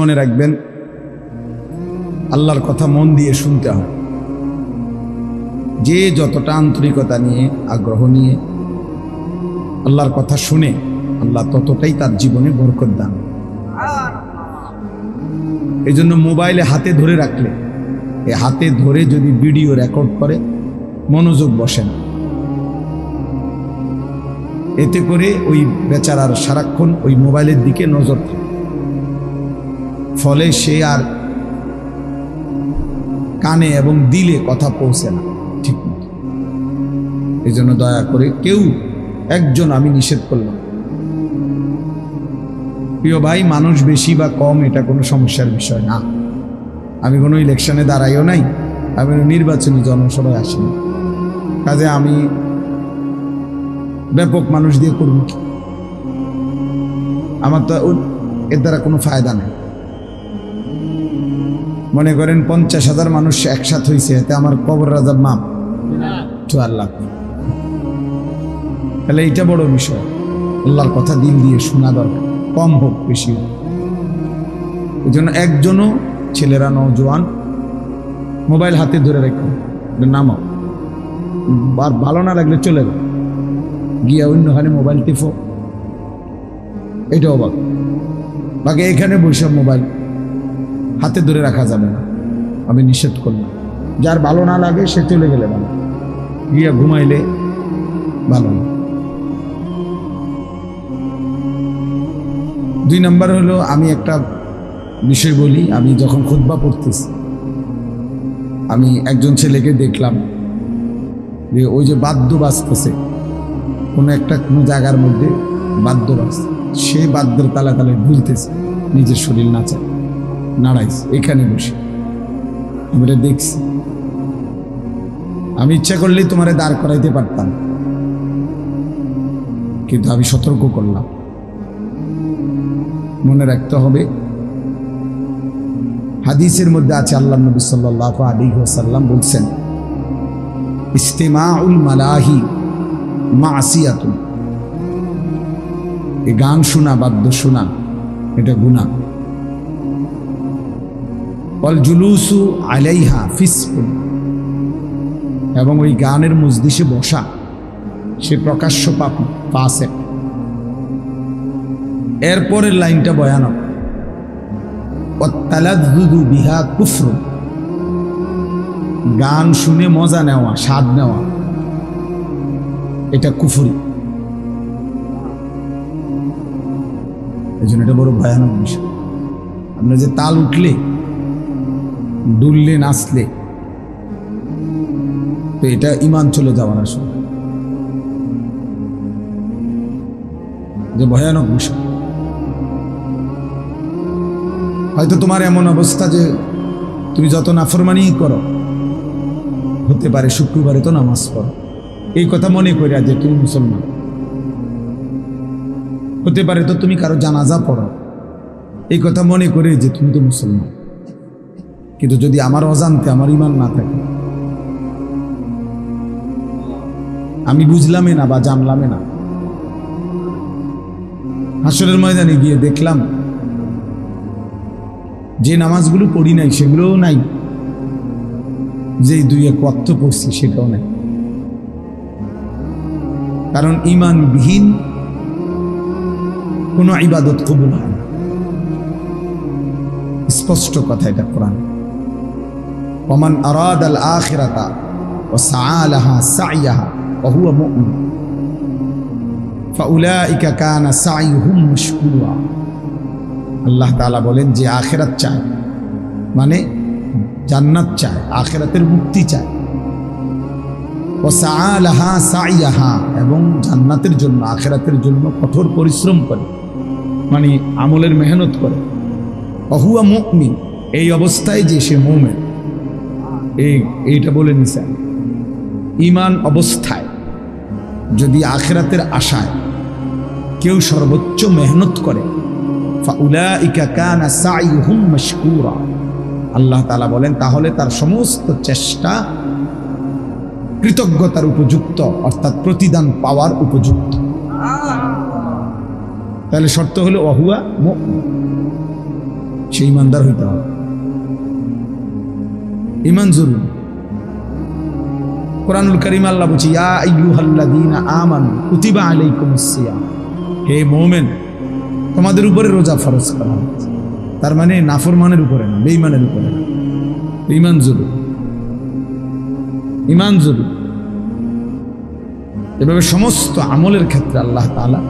মনে রাখবেন, আল্লাহর কথা মন দিয়ে শুনতে হয়। যে যতটা আন্তরিকতা নিয়ে, আগ্রহ নিয়ে আল্লাহর কথা শুনে, আল্লাহ ততটাই তার জীবনে বরকত দান। এই জন্য মোবাইলে হাতে ধরে রাখলে, এ হাতে ধরে যদি ভিডিও রেকর্ড করে, মনোযোগ বসে না। এতে করে ওই বেচারার সারাক্ষণ ওই মোবাইলের দিকে নজর থাকে, ফলে সে আর কানে এবং দিলে কথা পৌঁছে না ঠিক মতো। এই জন্য দয়া করে কেউ একজন, আমি নিষেধ করলাম, প্রিয় ভাই, মানুষ বেশি বা কম এটা কোনো সমস্যার বিষয় না। আমি কোনো ইলেকশনে দাঁড়াইও নাই, আমি নির্বাচনী জনসভায় আসিনি, কাজে আমি ব্যাপক মানুষ দিয়ে করব কি? আমার তো এর দ্বারা কোনো ফায়দা নেই। মনে করেন 50,000 মানুষ একসাথে হয়েছে, এতে আমার কবর রাজার মাপ তো আল্লাহ। তাহলে এইটা বড় বিষয়। আল্লাহর কথা দিল দিয়ে শোনা দরকার, কম হোক বেশি হোক। এই জন্য একজনও, ছেলেরা নওজোয়ান, মোবাইল হাতে ধরে রেখো, নামাও, আর ভালো না লাগলে চলে যাও, গিয়া অন্যখানে মোবাইল টিপো, এটা অবাক। বাকি এখানে বসে মোবাইল হাতে ধরে রাখা যাবে না, আমি নিষেধ করলাম। যার ভালো না লাগে সে চলে গেলে ভালো, গিয়া ঘুমাইলে ভালো না। 2 নম্বর হলো, আমি একটা বিষয় বলি। আমি যখন খুতবা পড়তেছি, আমি একজন ছেলেকে দেখলাম যে ওই যে বাদ্য বাজতেছে, কোনো জায়গার মধ্যে বাদ্য বাজছে, সে বাদ্যের তালে তালে ঢুলতেছে, নিজের শরীর নাড়াইছে এখানে বসে। আমি এটা দেখছি। আমি ইচ্ছা করলেই তোমারে দাঁড় করাইতে পারতাম, কিন্তু আমি সতর্ক করলাম। মনে রাখতে হবে, হাদিসের মধ্যে আছে, আল্লাহ নবী সাল্লাল্লাহু আলাইহি ওয়াসাল্লাম বলছেন, ইস্তিমাউল মালাহি মাসিয়াতুন, এই গান শোনা, বাদ্য শোনা, এটা গুনাহ। ওয়াল জুলুসু আলাইহা ফিসকুন, এবং ওই গানের মজলিসে বসা, সে প্রকাশ্য পাপী, ফাসিক। এরপরের লাইনটা ভয়ানক, ওয়াত্তালাযযুযু বিহা কুফর, গান শুনে মজা নেওয়া, স্বাদ নেওয়া, এটা কুফরি। এই জন্য এটা বড় ভয়ানক বিষয়। আপনার যে তাল উঠলে, দুললে, নাচলে, তো এটা ঈমান চলে যাওয়ার আসলে যে ভয়ানক বিষয়। হয়তো তোমার এমন অবস্থা যে তুমি যত নাফরমানি করো, হতে পারে শুক্রবারে তো নামাজ পড়ো, এই কথা মনে করিয়া যে তুমি মুসলমান। হতে পারে তো তুমি কারো জানাজা পড়ো, এই কথা মনে করে যে তুমি তো মুসলমান। কিন্তু যদি আমার অজান্তে আমার ঈমান না থাকে, আমি বুঝলামই না বা জানলামই না, হাসরের ময়দানে গিয়ে দেখলাম যে নামাজগুলো পড়ি নাই সেগুলোও নাই, যে 2-1 ওয়াক্ত পড়ছি সেটাও নাই। কারণ ঈমানবিহীন কোনো ইবাদত কবুল হয় না, স্পষ্ট কথা এটা কোরআন। ওমান আরাদাল আখিরাতা ওয়া সাআ লাহা সাইয়াহা ওয়া হুয়া মুমিন ফাউলাইকা কানা সাইয়ুহুম মাশকুরা। আল্লাহ তাআলা বলেন, যে আখিরাত চায়, মানে জান্নাত চায়, আখিরাতের মুক্তি চায়, ওয়া সাআ লাহা সাইয়াহা, এবং জান্নাতের জন্য, আখিরাতের জন্য কঠোর পরিশ্রম করে, মানে আমলের মেহনত করে, ওয়া হুয়া মুমিন, এই অবস্থায় যে সে মুমিন। এইটা বলে নিছে, ঈমান অবস্থায় যদি আখিরাতের আশায় কেউ সর্বোচ্চ মেহনত করে, ফাউলাইকা কানা সাইয়ুহুম মাশকুরা, আল্লাহ তাআলা বলেন তাহলে তার সমস্ত চেষ্টা কৃতজ্ঞতার উপযুক্ত, অর্থাৎ প্রতিদান পাওয়ার উপযুক্ত। তাহলে শর্ত হলো ওয়া হুয়া মুমিন। সে ইমানদার হইতে হবে। ইমান জরুরি। কুরআনুল কারীম আল্লাহ বলছে, ইয়া আইয়ুহাল্লাযীনা আমানু কুতিবা আলাইকুমুস সিয়াম, হে মুমিন তোমাদের উপরে রোজা ফরজ করা হয়েছে। তার মানে নাফরমানের উপরে না, বেঈমানের উপরে না। ইমান জরুরি, ইমান জরুরি। এভাবে সমস্ত আমলের ক্ষেত্রে আল্লাহ তাআলা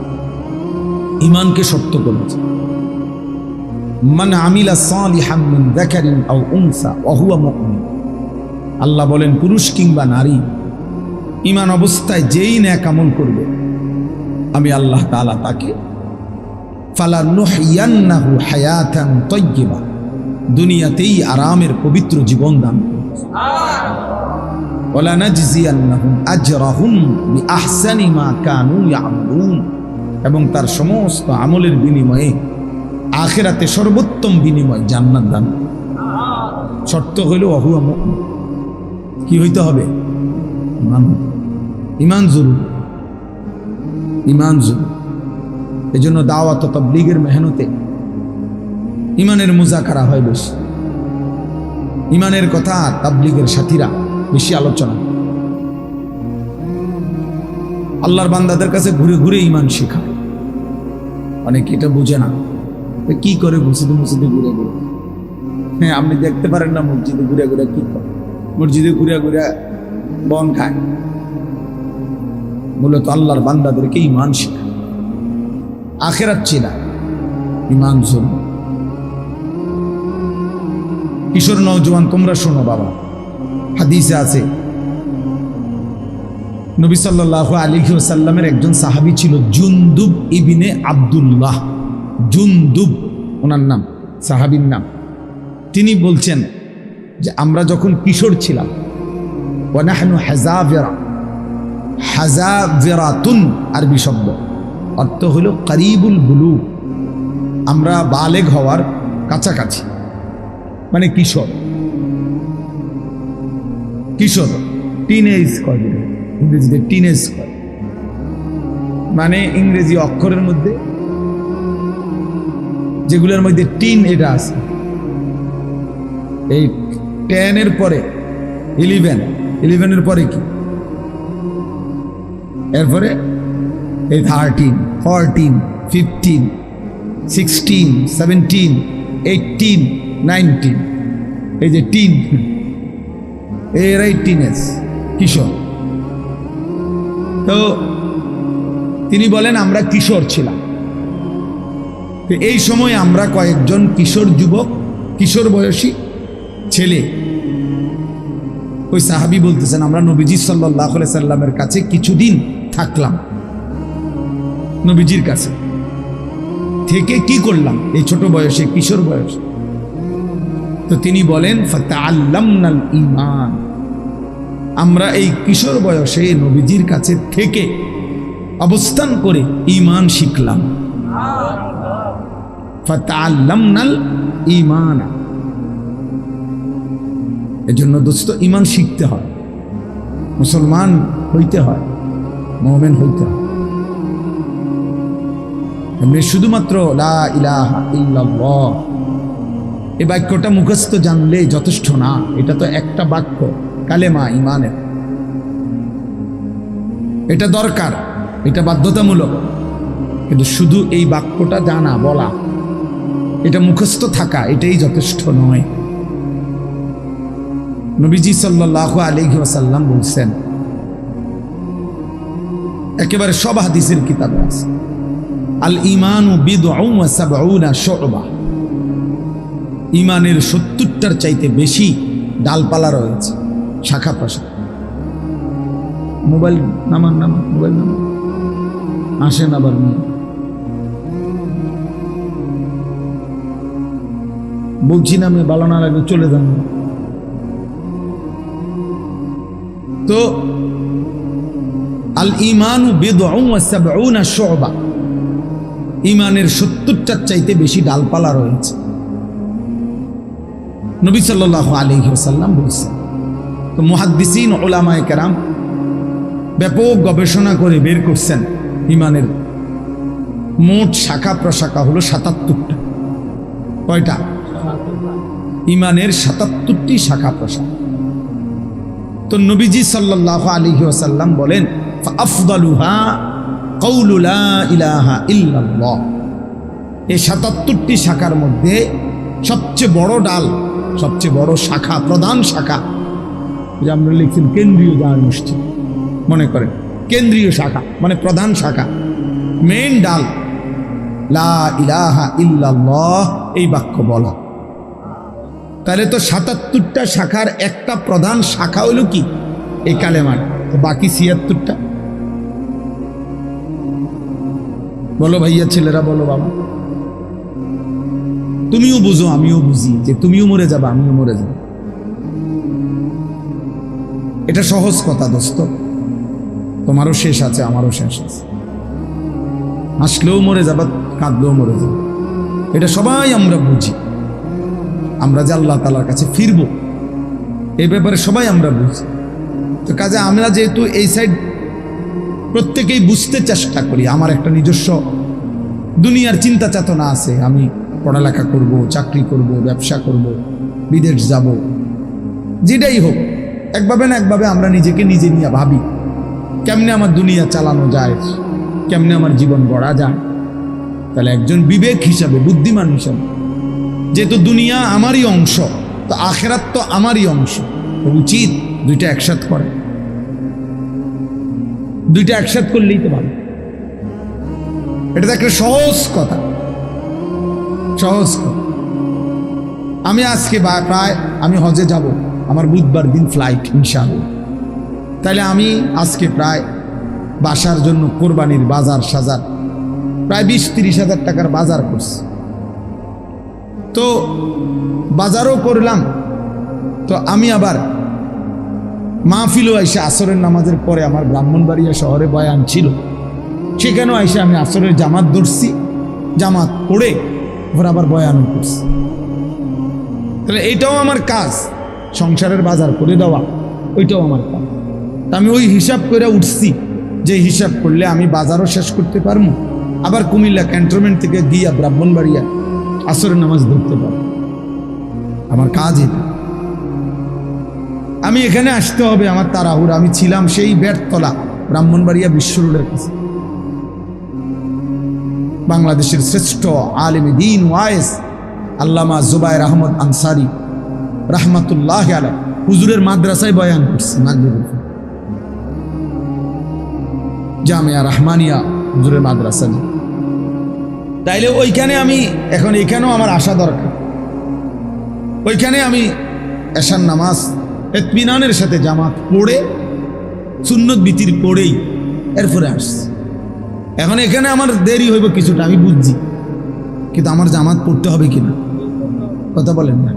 ইমানকে শর্ত করেছে। মান আমিলা সালিহাম মিন যাকারিন আও উনসা ওয়া হুয়া মুমিন, আল্লাহ বলেন পুরুষ কিংবা নারী ঈমান অবস্থায় যেই নেক আমল করবে আমি আল্লাহ তাআলা তাকে ফালানুহইয়ান্নাহু হায়াতান তাইয়্যিবা, দুনিয়াতেই আরামের পবিত্র জীবন দান করবে। ওয়ালা নাজজিয়ান্নাহুম আজরাহুম বিআহসানি মা কানু ইয়ামালুন, এবং তার সমস্ত আমলের বিনিময়ে আখিরাতে সর্বোত্তম বিনিময় জান্নাত দান। শর্ত হইল ওয়াহুয়া মুমিন। কি হইতে হবে? ইমান জরুরি, ইমান জরুরি। এজন্য দাওয়াত ও তাবলীগের মেহনতে ইমানের মুজাকারা হয় বেশি, ইমানের কথা তাবলীগের সাথীরা বেশি আলোচনা। আল্লাহর বান্দাদের কাছে ঘুরে ঘুরে ইমান শেখায়। অনেকে এটা বুঝে না, কি করে মসজিদে মসজিদে ঘুরে ঘুরে। হ্যাঁ, আপনি দেখতে পারেন না মসজিদে ঘুরে ঘুরে কি করে? মসজিদে ঘুরে ঘুরে বন খায়। মূলত আল্লাহর বান্দাদেরকে ইমান শেখায়, আখিরাত চেনা, ইমান জরুরি। কিশোর নওজোয়ান তোমরা শোনো বাবা, হাদিসে আছে নবী সাল্লাল্লাহু আলাইহি ওয়াসাল্লামের একজন সাহাবী ছিল জুনদুব ইবনে আব্দুল্লাহ। জুনদুব ওনার নাম, সাহাবীর নাম। তিনি বলছেন যে আমরা যখন কিশোর ছিলাম, ওয়া নাহনু হাযাবিরা, হাযাবিরাতুন আরবি শব্দ, অর্থ হলো করিবুল বুলুগ, আমরা বালেগ হওয়ার কাছাকাছি, মানে কিশোর। কিশোর টিনেজ করে, ইংরেজিতে টিনেজ করে, মানে ইংরেজি অক্ষরের মধ্যে যেগুলোর মধ্যে টিন এটা আছে, এই 10 এর পরে 11, 11 পরে কি, এরপরে এই 13, 14, 15, 16, 17, 18, 19, এই যে টিন, এরাই টিনেজ, কিশোর। তো তিনি বলেন আমরা কিশোর ছিলাম। এই সময় আমরা কয়েকজন কিশোর যুবক, কিশোর বয়সী ছেলে, ওই সাহাবী বলতেছেন আমরা নবীজি সাল্লাল্লাহু আলাইহি সাল্লামের কাছে কিছুদিন থাকলাম। নবীজির কাছে থেকে কি করলাম এই ছোট বয়সে, কিশোর বয়সে? তো তিনি বলেন ফাতাআল্লামনাল ঈমান, আমরা এই কিশোর বয়সে নবীজির কাছে থেকে অবস্থান করে ঈমান শিখলাম। ফাতাআল্লামনাল ঈমান। এজন্য দোস্ত ঈমান শিখতে হয়, মুসলমান হইতে হয়, মুমিন হইতে হয়। আমরা শুধুমাত্র লা ইলাহা ইল্লাল্লাহ এই বাক্যটা মুখস্থ জানলে যথেষ্ট না। এটা তো একটা বাক্য, কালেমা ঈমানের। এটা দরকার, এটা বাধ্যতামূলক, কিন্তু শুধু এই বাক্যটা জানা, বলা, এটা মুখস্থ থাকা, এটাই যথেষ্ট নয়। নবীজি সাল্লাল্লাহু আলাইহি ওয়াসাল্লাম বলছেন, একেবারে সব হাদিসের কিতাবে আছে, আল ঈমানু বিদউন ওয়া সাবউনা শু'বা, ঈমানের 70টার চাইতে বেশি ডালপালা রয়েছে, শাখা প্রশাখা। মোবাইল নামান, মোবাইল নামান, আসেন আবার নিয়ে। বলছি না আমি, ভালো না লাগলে চলে যান। তো আল ঈমানু বিদউন ওয়া সাবউনা শু'বা, ঈমানের 70টার চাইতে বেশি ডালপালা রয়েছে। নবী সাল্লাল্লাহু আলাইহি ওয়াসাল্লাম বলেছেন। তো মুহাদ্দিসিন উলামায়ে কেরাম ব্যাপক গবেষণা করে বের করছেন ঈমানের মোট শাখা প্রশাখা হলো 77টা। কয়টা? ইমানের ৭৭টি শাখা প্রশাখা। তো নবীজি সাল্লাল্লাহু আলাইহি ওয়াসাল্লাম বলেন, ফাআফদালুহা কাউলু লা ইলাহা ইল্লাল্লাহ। এই ৭৭টি শাখার মধ্যে সবচেয়ে বড় ডাল, সবচেয়ে বড় শাখা, প্রধান শাখা, যে আমরা লিখছেন কেন্দ্রীয় জামে মসজিদ, মনে করেন কেন্দ্রীয় শাখা মানে প্রধান শাখা, মেইন ডাল, লা ইলাহা ইল্লাল্লাহ, এই বাক্য বলা। তাহলে তো ৭৭টা শাখার একটা প্রধান শাখা হলো কি? এই কালেমার। তো বাকি ৭৬টা বলো ভাইয়া, ছেলেরা বলো, বাবা তুমিও বুঝো আমিও বুঝি, যে তুমিও মরে যাবা আমিও মরে যাব। এটা সহজ কথা দোস্ত, তোমারও শেষ আছে আমারও শেষ আছে, হাসলেও মরে যাবা কাঁদলেও মরে যাবা, এটা সবাই আমরা বুঝি। আমরা যে আল্লাহ তাআলার কাছে ফিরবো এই ব্যাপারে সবাই আমরা বুঝি। তো কাজে আমরা যেহেতু এই সাইড প্রত্যেকেই বুঝতে চেষ্টা করি, আমার একটা নিজস্ব দুনিয়ার চিন্তা চেতনা আছে, আমি পড়ালেখা করব, চাকরি করব, ব্যবসা করব, বিদেশ যাব, যেটাই হোক একভাবে না একভাবে আমরা নিজেকে নিজে নিয়ে ভাবি কেমনে আমার দুনিয়া চালানো যায়, কেমনে আমার জীবন গড়া যায়। তাহলে একজন বিবেক হিসাবে, বুদ্ধিমান হিসাবে, যেহেতু দুনিয়া আমারই অংশ, তো আখেরাত তো আমারই অংশ, তো উচিত দুইটা একসাথ করে, দুইটা একসাথ করলেই তো ভালো। এটা তো একটা সহজ কথা, সহজ কথা। আমি আজকে প্রায় আমি হজে যাব, আমার বুধবার দিন ফ্লাইট ইনশাআল্লাহ। তাহলে আমি আজকে প্রায় বাসার জন্য কোরবানির বাজার সাজার প্রায় ২০-৩০ হাজার টাকার বাজার করছি। তো বাজারও করলাম, তো আমি আবার মাহফিলও আইসা আসরের নামাজের পরে আমার ব্রাহ্মণবাড়িয়া শহরে বয়ান ছিল, সেখানেও আইসা আমি আসরের জামাত ধরছি, জামাত পড়ে ওরা আবার বয়ানও করছি। তাহলে এইটাও আমার কাজ, সংসারের বাজার করে দেওয়া ওইটাও আমার কাজ। আমি ওই হিসাব করে উঠছি, যে হিসাব করলে আমি বাজারও শেষ করতে পারবো, আবার কুমিল্লা ক্যান্টনমেন্ট থেকে গিয়া ব্রাহ্মণবাড়িয়া আসরের নামাজ ধরতে পারবো। আমার কাজ এটা। আমি এখানে আসতে হবে, আমার তাড়াহুড়া। আমি ছিলাম সেই বেড়তলা ব্রাহ্মণবাড়িয়া বিশ্ব রোডের কাছে, বাংলাদেশের শ্রেষ্ঠ আলেম দ্বীন ওয়াইস আল্লামা জুবায়ের আহমদ আনসারী রাহমাতুল্লাহ আলাইহি হুজুরের মাদ্রাসায় বয়ান করছি, জামিয়া রহমানিয়া হুজুরের মাদ্রাসা। তাইলে ওইখানে আমি এখন, এখানেও আমার আসা দরকার। ওইখানে আমি এশার নামাজ ইতমিনানের সাথে জামাত পড়ে, সুন্নত বিতির পড়েই এরপরে আসছি। এখন এখানে আমার দেরি হইব কিছুটা, আমি বুঝছি, কিন্তু আমার জামাত পড়তে হবে কিনা কথা বলেন না।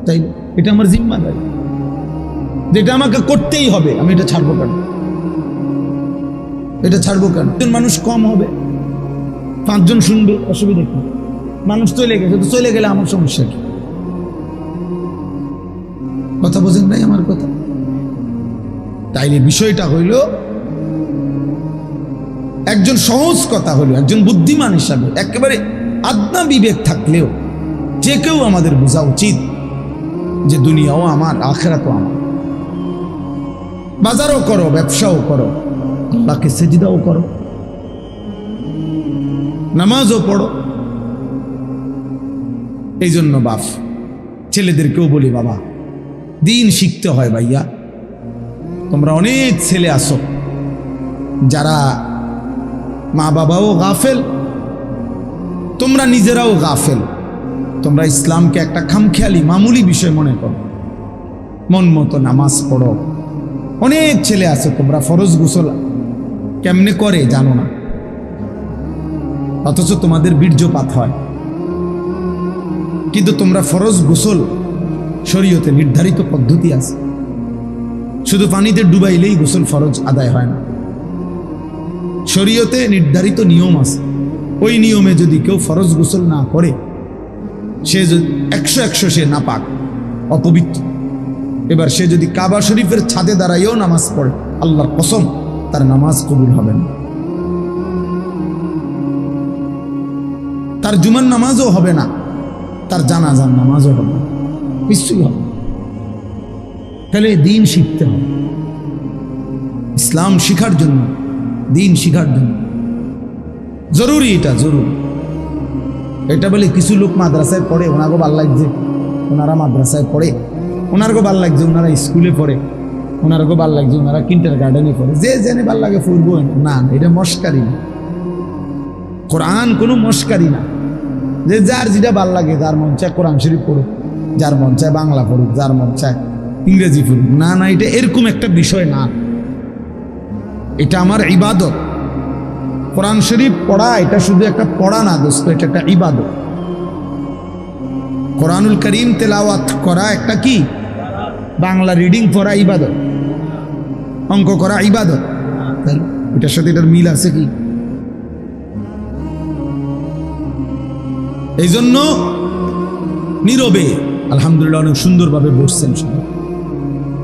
তাই এটা আমার জিম্মাদারি, যেটা আমাকে করতেই হবে। আমি এটা ছাড়বো কেন? এটা ছাড়বো কেন? মানুষ কম হবে, 5 জন শুনবে, অসুবিধা কি? মানুষ চলে গেছে, তো চলে গেলে আমার সমস্যা কি? কথা বোঝেন নাই আমার কথা? তাইলে বিষয়টা হইল, একজন সহজ কথা হলো, একজন বুদ্ধিমান হিসাবে একেবারে আদনা বিবেক থাকলেও যে কেউ আমাদের বোঝা উচিত যে দুনিয়াও আমার, আখিরাতও আমার। বাজারও করো, ব্যবসাও করো, আল্লাহকে সেজদাও করো, নামাজও পড়ো। এই জন্য বাপ ছেলেদেরকেও বলি, বাবা দিন শিখতে হয় ভাইয়া। তোমরা অনেক ছেলে আসো যারা মা বাবাও গাফেল, তোমরা নিজেরাও গাফেল। তোমরা ইসলামকে একটা খামখেয়ালি মামুলি বিষয় মনে করো, মন মতো নামাজ পড়ো। অনেক ছেলে আছে তোমরা ফরজ গোসল কেমনে করে জানো না, অথচ তোমাদের বীর্যপাত হয়। কিন্তু তোমরা ফরজ গোসল শরীয়তে নির্ধারিত পদ্ধতি আছে, শুধু পানিতে ডুবাইলেই গোসল ফরজ আদায় হয় না। শরীয়তে নির্ধারিত নিয়ম আছে, ওই নিয়মে যদি কেউ ফরজ গোসল না করে, সে 100 সে নাপাক, অপবিত্র। এবার সে যদি কাবা শরীফের ছাদে দাঁড়াইও নামাজ পড়ে, আল্লাহর কসম তার নামাজ কবুল হবে না, তার জুমার নামাজও হবে না, তার জানাজার নামাজও হবে, কিছুই হবে। তাহলে দিন শিখতে হবে, ইসলাম শিখার জন্য, দিন শিখার জন্য জরুরি, এটা জরুরি। এটা বলে কিছু লোক মাদ্রাসায় পড়ে, ওনাকে ভাল লাগছে, ওনারা মাদ্রাসায় পড়ে, ওনারকে ভাল লাগছে, ওনারা স্কুলে পড়ে, ওনারকে ভাল লাগছে, ওনারা কিন্টার গার্ডেনে পড়ে, যে জেনে ভাল লাগে পড়বো না, এটা মস্কারি না। কোরআন কোনো মস্কারি না, যে যার যেটা ভাল লাগে, যার মন চায় কোরআন শরীফ পড়ুক, যার মন চায় বাংলা পড়ুক, যার মন চায় ইংরেজি পড়ুক, না না, এটা এরকম একটা বিষয় না। এটা আমার ইবাদত। কোরআন শরীফ পড়া এটা শুধু একটা পড়া না দোস্ত, এটা একটা ইবাদত। কোরআনুল করিম তেলাওয়াত করা একটা কি, বাংলা রিডিং পড়া ইবাদত, অঙ্ক করা ইবাদত, এটার সাথে এটার মিল আছে কি? এই জন্য নীরবে আলহামদুলিল্লাহ অনেক সুন্দরভাবে বসছেন সবাই,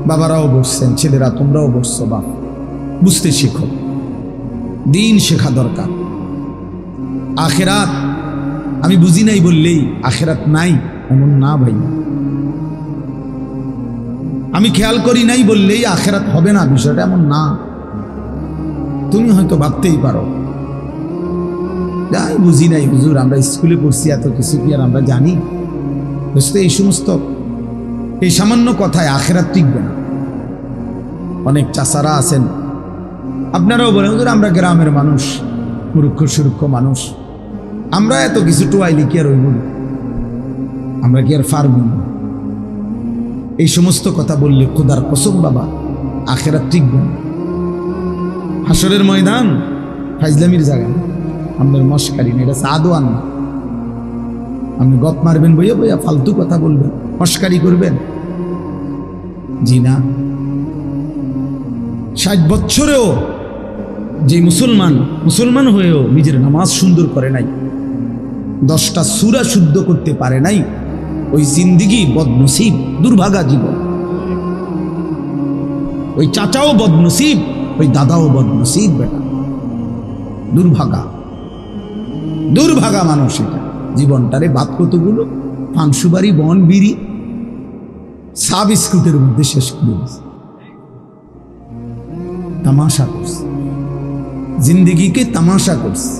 বাবারাও বসছেন, ছেলেরা তোমরাও বসছো, বাপ বুঝতে শিখো, দিন শেখা দরকার। আখেরাত আমি বুঝি নাই বললেই আখেরাত নাই এমন না ভাই, আমি খেয়াল করি নাই বললেই আখেরাত হবে না, বিষয়টা এমন না। তুমি হয়তো ভাবতেই পারো যাই বুঝি নাই হুজুর, আমরা স্কুলে পড়ছি, এত কিছু কি আর আমরা জানি? বুঝতে এই সমস্ত এই সামান্য কথায় আখেরাত টিকবে না। অনেক চাচারা আছেন, আপনারাও বলেন হুজুর আমরা গ্রামের মানুষ, মূর্খ সুরক্ষ মানুষ, আমরা এত কিছু টোয়াইলি কি আর হইব, আমরা কি আর পারব? এই সমস্ত কথা বললে খোদার কসম বাবা আখেরাত টিকবে না। হাসরের ময়দান ফাইজলামির জায়গা, আপনার মস্কারি না, এটা সাদওয়ান না। আপনি গপ মারবেন বইয়া বইয়া, ফালতু কথা বলবেন, মস্কারি করবেন, জি না। 60 বছরেও যে মুসলমান হয়েও নিজের নামাজ সুন্দর করে নাই, 10টা সূরা শুদ্ধ করতে পারে নাই, ওই জিন্দিগি বদনসিব, দুর্ভাগা জীবন। ওই চাচাও বদনসিব, ওই দাদাও বদনসিব, বেটা দুর্ভাগা মানুষ। এটা জীবনটারে বাদ কতগুলো পানসুবারি, বন বিড়ি, চা বিস্কুটের মধ্যে শেষ করে দিয়েছে, তামাশা করছে, জিন্দিগিকে তামাশা করছে।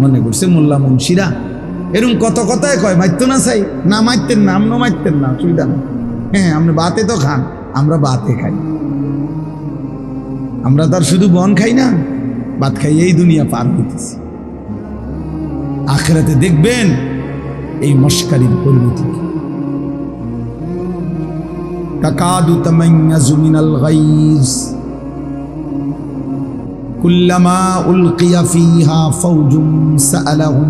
মনে করছে মোল্লা মুন্সিরা এরকম কত কথায় কয়, মারতো না চাই না, মারতেন না, আমনও মারতেন না, অসুবিধা না। হ্যাঁ আপনি বাতে তো খান, আমরা বাতে খাই, আমরা তার শুধু বন খাই না, ভাত খাই, এই দুনিয়া পার হইতেছি। আখিরাতে দেখবেন এই মস্কারির পরিণতি। তাকাদু তামাইয়াজু মিনাল গাইজ কুল্লামা উলকিয়া ফিহা ফাওজুন সাআলাহুম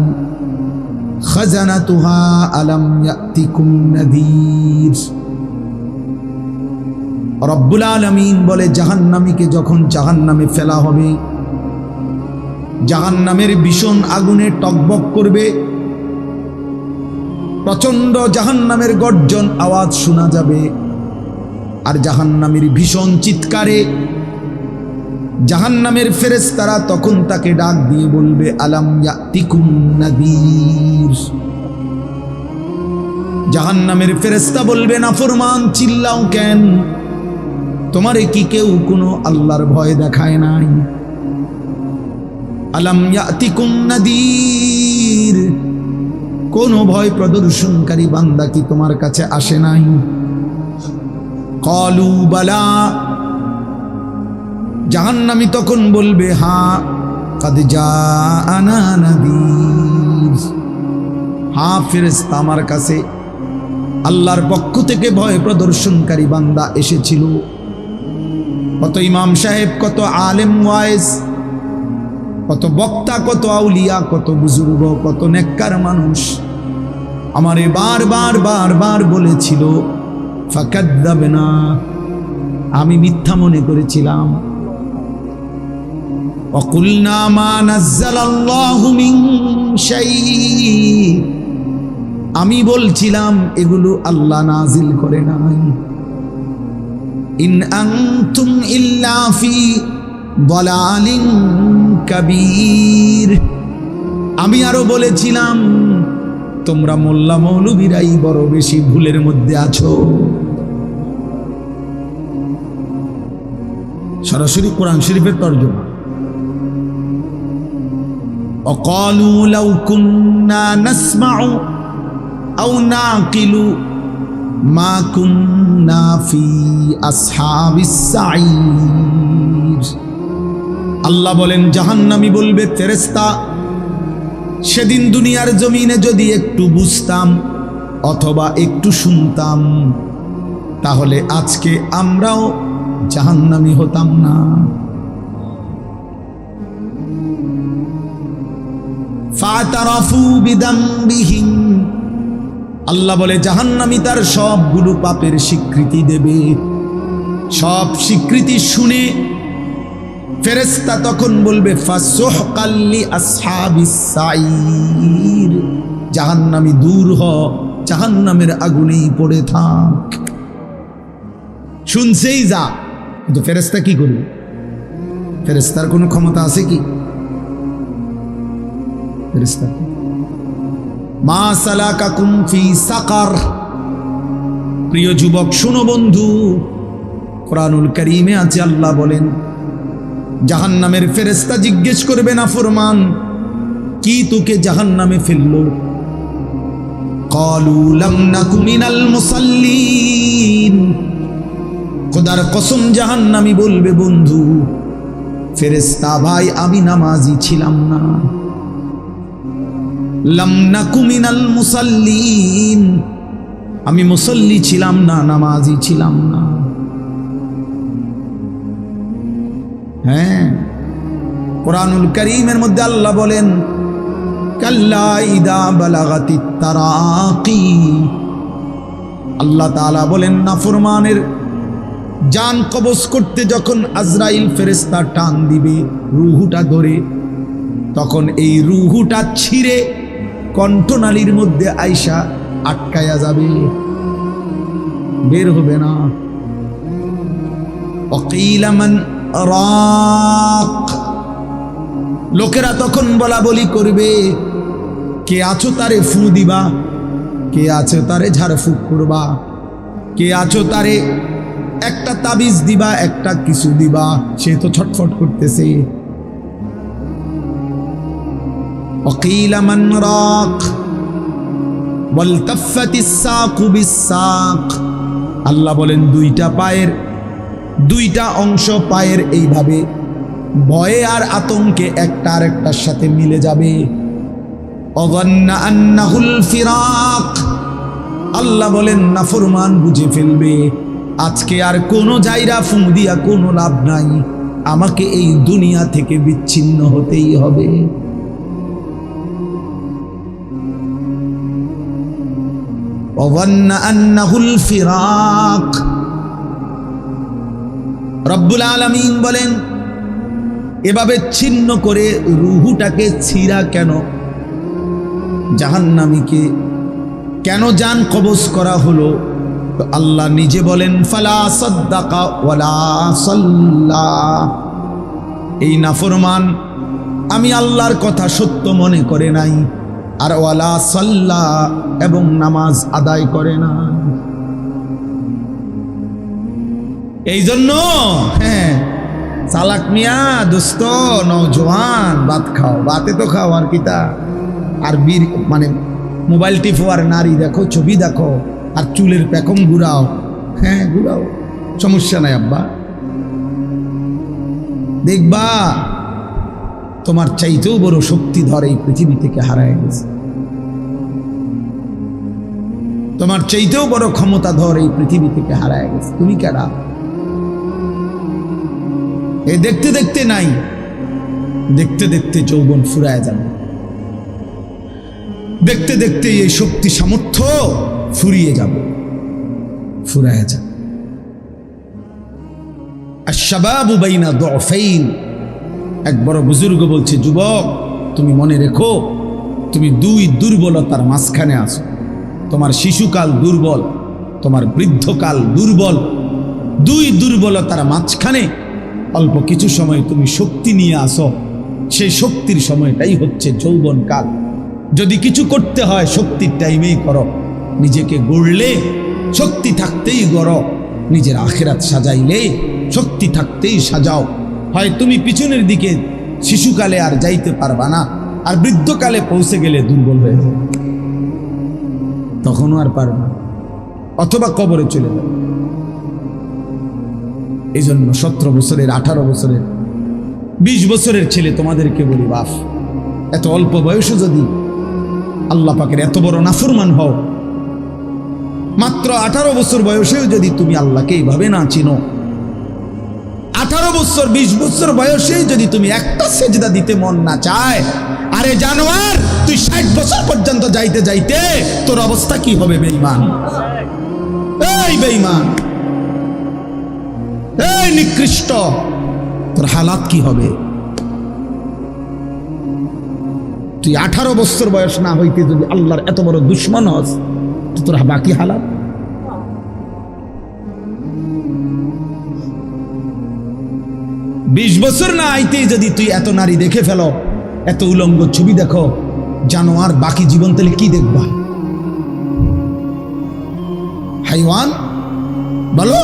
খাজানাতুহা আলাম ইয়াতিকুম নাযীর। রব্বুল আলামিন বলে, জাহান্নামীকে যখন জাহান্নামে ফেলা হবে, জাহান্নামের ভীষণ আগুনে টকবক করবে, প্রচন্ড জাহান্নামের গর্জন আওয়াজ শোনা যাবে, আর জাহান্নামের ভীষণ চিৎকারে জাহান্নামের ফেরেশতারা তখন তাকে ডাক দিয়ে বলবে, আলাম ইয়াতিকুম নাযীর। জাহান্নামের ফেরেশতা বলবে, নাফরমান চিল্লাও কেন, তোমারে কি কেউ কোনো আল্লাহর ভয় দেখায় নাই? আলাম ইয়াতিকুম নাযীর, কোন ভয় প্রদর্শনকারী বান্দা কি তোমার কাছে আসে নাই? ক্বালু বালা, জাহান্নামী তখন বলবে, হ্যাঁ, কাদ জাআনা নাযীর, হ্যাঁ ফেরেশতা আমার কাছে আল্লাহর পক্ষ থেকে ভয় প্রদর্শনকারী বান্দা এসেছিল। কত ইমাম সাহেব, কত আলেম ওয়াইজ, কত বক্তা, কত আউলিয়া, কত বুজুর্গ, কত নেককার মানুষ আমারে বারবার বলেছিল, ফাকাদ্দাবনা, আমি মিথ্যা মনে করেছিলাম। ওয়াকুলনা মা নাযালাল্লাহু মিন শাই, আমি বলছিলাম এগুলো আল্লাহ নাজিল করে নাই। ইন আনতুম ইল্লা ফি দালালিন কাবীর, আমি আরো বলেছিলাম তোমরা মোল্লা মৌলবীরাই বড় বেশি ভুলের মধ্যে আছো। সরাসরি কোরআন শরীফের তরজমা। وقالوا لو كنا نسمع أو نعقل ما كنا في أصحاب السعير। আল্লাহ বলেন জাহান্নামী বলবে, ফেরেশতা সেদিন দুনিয়ার জমিনে যদি একটু বুঝতাম অথবা একটু শুনতাম তাহলে আজকে আমরাও জাহান্নামী হতাম না। ফাতারাফু বিদামবিহিম, আল্লাহ বলে জাহান্নামী তার সবগুলো পাপের স্বীকৃতি দেবে। সব স্বীকৃতি শুনে ফেরেশতা তখন বলবে ফাসুহকাল লি আসহাবিস সাইর, জাহান্নামী দূর হ, জাহান্নামের আগুনেই পড়ে থাক। শুনছেই যা, কিন্তু ফেরেশতা কি করবে? ফেরেশতার কোনো ক্ষমতা আছে কি? ফেরেশতা মা সালাকাকুম ফি সাকার। প্রিয় যুবক শোনো বন্ধু, কোরআনুল কারীমে আছে আল্লাহ বলেন জাহান্নামের ফেরেশতা জিজ্ঞেস করবে না ফরমান কি তোকে জাহান্নামে ফেললো? ক্বালু লাম নাকু মিনাল মুসাল্লিন, খোদার কসম জাহান্নামী বলবে বন্ধু ফেরেশতা ভাই আমি নামাজি ছিলাম না। লাম নাকু মিনাল মুসাল্লিন, আমি মুসল্লি ছিলাম না, নামাজি ছিলাম না। হ্যাঁ, কুরআনুল কারীমের মধ্যে আল্লাহ বলেন কাল্লা ইদা বালাগাতিত তারাকি, আল্লাহ তাআলা বলেন নাফরমানের জান কবজ করতে যখন আজরাইল ফেরেশতা টান দিবে রূহটা ধরে, তখন এই রূহটা ছিঁড়ে কণ্ঠনালীর মধ্যে আইসা আটকায়া যাবে, বের হবে না। ওয়াকিলা মান রাক, লোকেরা তখন বলা বলি করবে কে আছো তারে ফু দিবা, কে আছো তারে ঝাড়ফুঁক করবা, কে আছো তারে একটা তাবিজ দিবা, একটা কিছু দিবা, সে তো ছটফট করতেছে। ওয়াকিলা মান রাক ওয়ালতাফাতিস সাকু বিসাক, আল্লাহ বলেন দুইটা পায়ের দুইটা অংশ পায়ের এইভাবে ভয়ে আর আতঙ্কে একটা আরেকটার সাথে মিলে যাবে। অযান্না আন্নাহুল ফিরাক, আল্লাহ বলেন নাফরমান বুঝে ফেলবে আজকে আর কোনো জায়গা ফু দিয়া কোনো লাভ নাই, আমাকে এই দুনিয়া থেকে বিচ্ছিন্ন হতেই হবে। অযান্না আন্নাহুল ফিরাক। রব্বুল আলামিন বলেন এভাবে ছিন্ন করে রূহটাকে ছিঁড়া কেন, জাহান্নামীকে কেন জান কবজ করা হলো? তো আল্লাহ নিজে বলেন ফালা সাদ্দাকা ওয়ালা সাল্লা, এই নাফরমান আমি আল্লাহর কথা সত্য মনে করে নাই, আর ওয়ালা সাল্লা এবং নামাজ আদায় করে না। এই জন্য হ্যাঁ চালাক মিয়া দোস্ত নওজোয়ান ভাত খাও, ভাতে তো খাও আর কিতা, আর বীর মানে মোবাইল টিপো আর নারী দেখো, ছবি দেখো, আর চুলের পেখম ঘুরাও। হ্যাঁ ঘুরাও, সমস্যা নাই আব্বা, দেখবা তোমার চাইতেও বড় শক্তিধর এই পৃথিবী থেকে হারায় গেছে, তোমার চাইতেও বড় ক্ষমতাধর এই পৃথিবী থেকে হারায় গেছে। তুমি কেডা? এই দেখতে দেখতে নাই, দেখতে দেখতে যৌবন ফুরায় যাবে, দেখতে দেখতে এই শক্তি সামর্থ্য ফুরিয়ে যাবে, ফুরায় যাবে। আশ-শাবাবু বাইনা দু'ফাইন, এক বড় বুজুর্গ বলছে যুবক তুমি মনে রেখো তুমি দুই দুর্বলতার মাঝখানে আছো, তোমার শিশুকাল দুর্বল, তোমার বৃদ্ধকাল দুর্বল, দুই দুর্বলতার মাঝখানে অল্প কিছু সময় তুমি শক্তি নিয়ে আসো, সেই শক্তির সময়টাই হচ্ছে যৌবনকাল। যদি কিছু করতে হয় শক্তির টাইমেই করো, নিজেকে গড়লে শক্তি থাকতেই গড়ো, নিজের আখিরাত সাজাইলে শক্তি থাকতেই সাজাও। হয় তুমি পিছনের দিকে শিশুকালে আর যাইতে পারবা না, আর বৃদ্ধকালে পৌঁছে গেলে দুর্বল হয়ে যাবে, তখনও আর পারবা, অথবা কবরে চলে যাবে। এই জন্য 17 বছরের, 18 বছরের, 20 বছরের ছেলে তোমাদেরকে বলি, বাপ, এত অল্প বয়সে যদি আল্লাহ পাকের এত বড় নাফরমান হও, মাত্র 18 বছর বয়সেও যদি তুমি আল্লাহকে এইভাবে না চিনো, 18 বছর 20 বছর বয়সে যদি তুমি একটা সেজদা দিতে মন না চায়, আরে জানোয়ার, তুই 60 বছর পর্যন্ত যাইতে যাইতে তোর অবস্থা কি হবে? বেঈমান, এই বেঈমান, এই নিকৃষ্ট, তোর হালাত কি হবে? তুই 18 বছর বয়স না হইতে যদি আল্লাহর এত বড় দুশ্মন হস, তো তোর বাকি হালাত। বিশ বছর না আইতেই যদি তুই এত নারী দেখে ফেলো, এত উলঙ্গ ছবি দেখো, জানোয়ার, বাকি জীবন তাহলে কি দেখবা? হাইওয়ান বলো,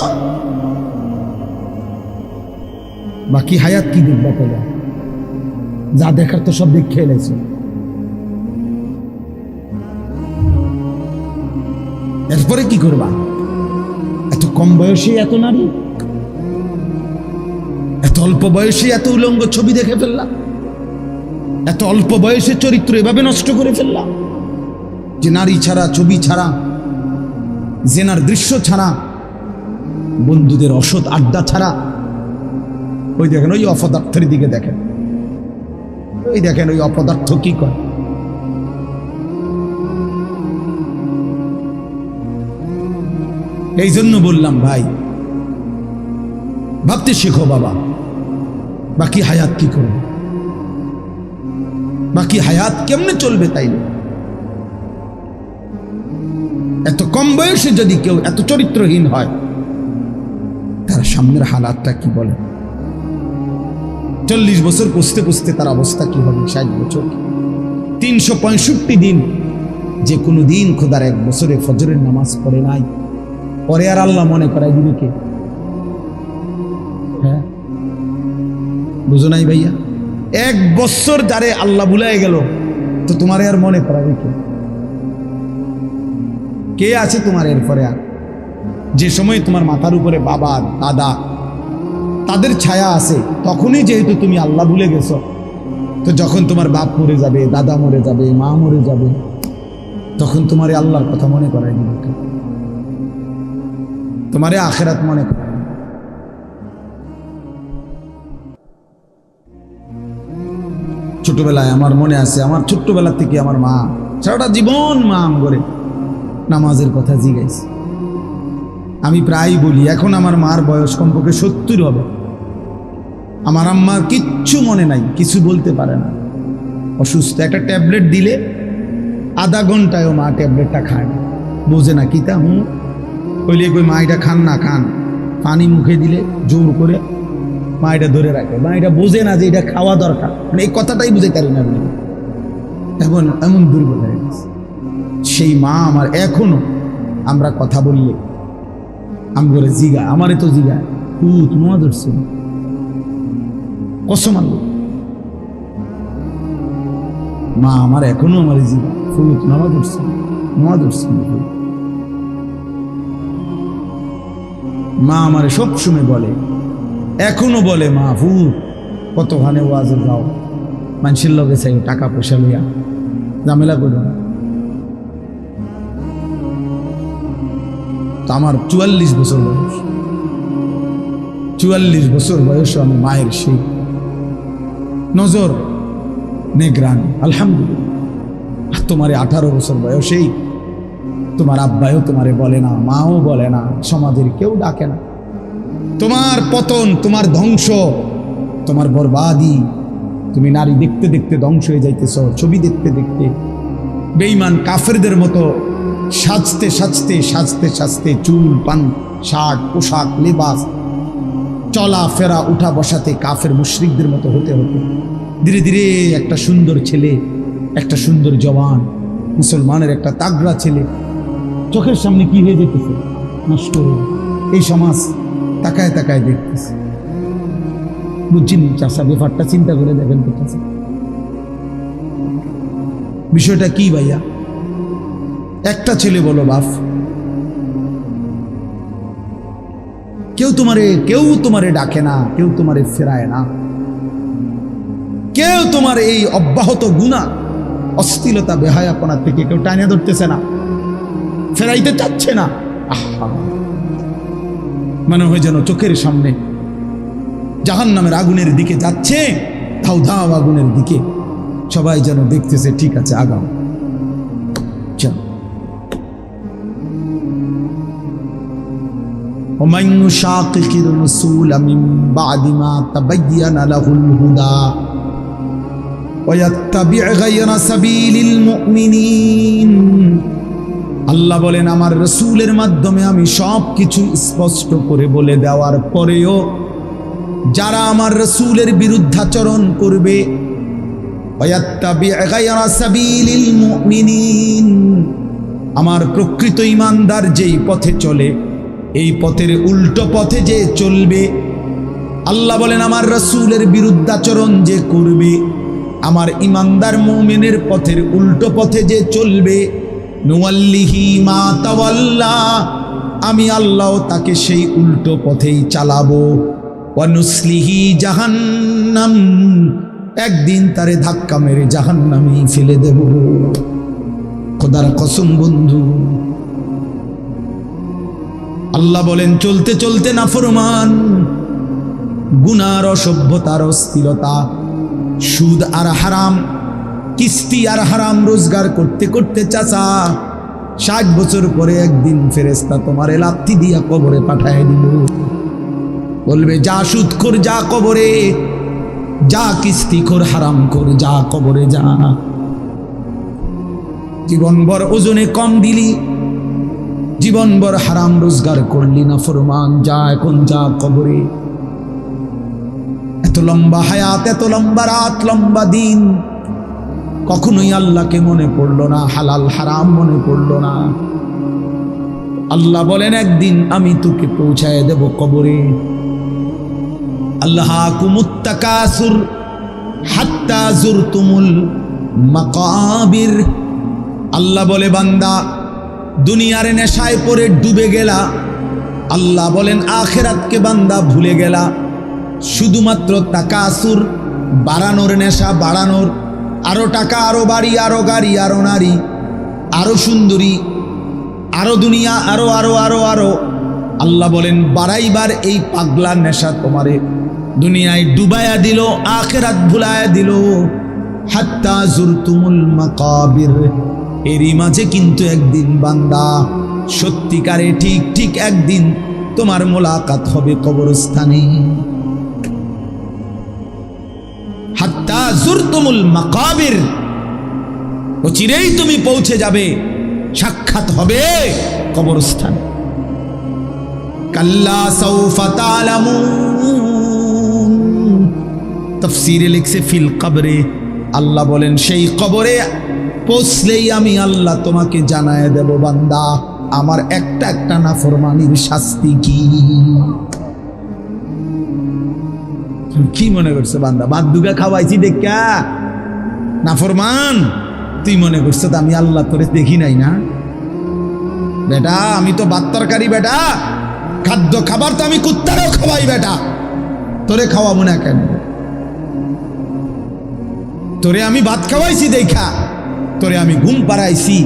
বাকি হায়াত কি দেখবা? তাহলে যা দেখার তো সব দেখে এলেছে। এরপরে কি করবা? এত কম বয়সে এত নারী, এত অল্প বয়সে এত উলঙ্গ ছবি দেখে ফেললাম, এত অল্প বয়সে চরিত্র এভাবে নষ্ট করে ফেললাম যে নারী ছাড়া, ছবি ছাড়া, জেনার দৃশ্য ছাড়া, বন্ধুদের অসৎ আড্ডা ছাড়া। ওই দেখেন, ওই অপদার্থের দিকে দেখেন, ওই দেখেন ওই অপদার্থ কি করে। এই জন্য বললাম ভাই, ভাবতে শেখো বাবা, বাকি হায়াত কি করবে, বাকি হায়াত কেমনে চলবে? তাইলে এত কম বয়সে যদি কেউ এত চরিত্রহীন হয়, তার সামনের হালাতটা কি বলে? 40 বছর পুষতে পুষতে তার অবস্থা কি হবে? 60 বছর, 365 দিন, যে কোনো দিন খোদার 1 বছরে ফজরের নামাজ পড়ে নাই, পরে আর আল্লাহ মনে করাই দিবে কে? হ্যাঁ, বুঝো নাই ভাইয়া? 1 বছর যারে আল্লাহ ভুলাই গেল, তো তোমারে আর মনে করাবে কে? কে আছে তোমার এরপরে? আর যে সময় তোমার মাথার উপরে বাবা, দাদা, তাদের ছায়া আছে, তখনই যেহেতু তুমি আল্লাহ ভুলে গেছো, তো যখন তোমার বাপ মরে যাবে, দাদা মরে যাবে, মা মরে যাবে, তখন তোমারে আল্লাহর কথা মনে করাই দিবে কে? তোমারে আখিরাত মনে করায়। ছোটবেলায় আমার মনে আছে, আমার ছোট্টবেলা থেকে আমার মা সারাটা জীবন মা করে নামাজের কথা জিগাইছে। আমি প্রায় বলি, এখন আমার মার বয়স কমপক্ষে 70 হবে, আমার আম্মার কিচ্ছু মনে নাই, কিছু বলতে পারে না, অসুস্থ। একটা ট্যাবলেট দিলে আধা ঘন্টায়ও মা ট্যাবলেটটা খায় না, বোঝে না কি তা। কইলে কই, মা এটা খান না, খান। পানি মুখে দিলে জোর করে মা এটা ধরে রাখে, মা এটা বোঝে না যে এটা খাওয়া দরকার, মানে এই কথাটাই বুঝে পারি না। এখন এমন দুর্বল হয়ে গেছে সেই মা আমার। এখনো আমরা কথা বললে আমি করে জিগা, আমারে তো জিগা, পুত নোয়া ধরছে, কসম আল্লাহ, মা আমার এখনো আমার জিগা, ফুত নোয়া ধরছে, নোয়া ধরছে। মা আমারে সব সময় বলে, এখনো বলে, মা ফুত কতখানে ওয়াজে যাও, মানুষের লগে চাই টাকা পয়সা লইয়া ঝামেলা করো। তো আমার 44 বছর বয়স, 44 বছর বয়সে আমার মায়ের সেই নজর নেগরানি, আলহামদুলিল্লাহ। তোমারে 18 বছর বয়সেই তোমার আব্বাও তোমারে বলে না, মাও বলে না, সমাজের কেউ ডাকে না। তোমার পতন, তোমার ধ্বংস, তোমার বরবাদি, তুমি নারী দেখতে দেখতে ধ্বংস হয়ে যাইতেছ, ছবি দেখতে দেখতে বেঈমান কাফেরদের মতো সাজতে সাজতে সাজতে সাজতে, চুল, পান, শার্ট, পোশাক, লেবাস, চলা ফেরা, উঠা বসাতে কাফের মুশরিকদের মতো হতে হতে ধীরে ধীরে একটা সুন্দর ছেলে একটা সুন্দর জওয়ান মুসলমানের একটা তাগড়া ছেলে চোখের সামনে কি হয়ে যেতেছে, নষ্ট হয়ে। এই সমাজ তাকায় তাকায় দেখতেছে। বুঝছেন চাষা, ব্যাপারটা চিন্তা করে দেখেন তো চাষা, বিষয়টা কি ভাইয়া? একটা ছেলে বলো বাপ, কেউ তোমারে ডাকে না, কেউ তোমারে ফেরায় না, কেউ তোমার এই অব্যাহত গুনাহ অশ্লীলতা বেহায়াপনা থেকে কেউ টানে ধরতেছে না, ফেরাইতে চাচ্ছে না। আহা, মনে হয় যেন চোখের সামনে জাহান্নামের আগুনের দিকে যাচ্ছে, ধাও ধাও আগুনের দিকে, সবাই যেন দেখতেছে ঠিক আছে আগাও। চলো, ومن يشاقق الرسول من بعد ما تبين له الهدى ويتبع غير سبيل المؤمنين, আল্লাহ বলেন আমার রাসূলের মাধ্যমে আমি সব কিছু স্পষ্ট করে বলে দেওয়ার পরেও যারা আমার রাসূলের বিরুদ্ধাচরণ করবে, ওয়াত্তাবি গায়রা সাবিলিল মুমিনিন, আমার প্রকৃত ঈমানদার যেই পথে চলে এই পথের উল্টো পথে যে চলবে, আল্লাহ বলেন আমার রাসূলের বিরুদ্ধাচরণ যে করবে, আমার ঈমানদার মুমিনের পথের উল্টো পথে যে চলবে, নুওয়াল্লিহি মা তাওয়াল্লা, আমি আল্লাহ তাকে সেই উল্টো পথেই চালাবো, ওয়া নুসলিহি জাহান্নাম, একদিন তারে ধাক্কা মেরে জাহান্নামে ফেলে দেব। খোদার কসম বন্ধু, আল্লাহ বলেন চলতে চলতে নাফরমান, গুনার, অসভ্যতার, অশ্লীলতা, সুদ আর হারাম, কিস্তি আর হারাম রোজগার করতে করতে চাচা 60 বছর পরে একদিন ফেরেশতা তোমারে লাথি দিয়া কবরে পাঠায় দিব। বলবে যা সুদ কর, যা কবরে যা, কিস্তি কর, হারাম কর, যা কবরে যা। জীবনভর ওজনে কম দিলি, জীবনভর হারাম রোজগার করলি, না ফরমান, যা এখন যা কবরে। এত লম্বা হায়াত, এত লম্বা রাত, লম্বা দিন, কখনোই আল্লাহকে মনে পড়লো না, হালাল হারাম মনে পড়লো না। আল্লাহ বলেন একদিন আমি তোকে পৌঁছায় দেব কবরে। আল্লাহাকুমুত তাকাসুর হাত্তা যুরতুমুল মাকাবির, আল্লাহ বলে বান্দা দুনিয়ার নেশায় পড়ে ডুবে গেলা, আল্লাহ বলেন আখিরাতকে বান্দা ভুলে গেলা। শুধুমাত্র তাকাসুর, বাড়ানোর নেশা, বাড়ানোর, আরো টাকা, আরো বাড়ি, আরো গাড়ি, আরো নারী, আরো সুন্দরী, আরো দুনিয়া, আরো আরো আরো আরো। আল্লাহ বলেন বাড়াইবার এই পাগলা নেশা তোমারে দুনিয়ায় ডুবায়া দিল, আখিরাত ভুলায়া দিল। হাত্তা যুরতুমুল মাকাবির, এরই মাঝে কিন্তু একদিন বান্দা সত্যিকারে ঠিক ঠিক একদিন তোমার মোলাকাত হবে কবরস্থানে। হাত্তা যুরতুমুল মাকাবির, চিরেই তুমি পৌঁছে যাবে, সাক্ষাৎ হবে কবরস্থানে। কাল্লা সাউফা তা'লামুন, তাফসীরে লিখছে ফিল কবরে, আল্লাহ বলেন সেই কবরে পৌঁছলেই আমি আল্লাহ তোমাকে জানায় দেব বান্দা আমার একটা একটা নাফরমানির শাস্তি কি। কি মনে করছে বান্দা, ভাত দুগা খাওয়াইছি দেখা নাফরমান, তুই মনে করছো তো আমি আল্লাহ তোরে দেখি নাই না? বেটা আমি তো ভাত তরকারি, বেটা খাদ্য খাবার তো আমি কুত্তারও খাওয়াই, বেটা তোরে খাওয়াবো না কেন? তোরে আমি ভাত খাওয়াইছি দেখা, তোরে আমি ঘুম পাড়াইছি,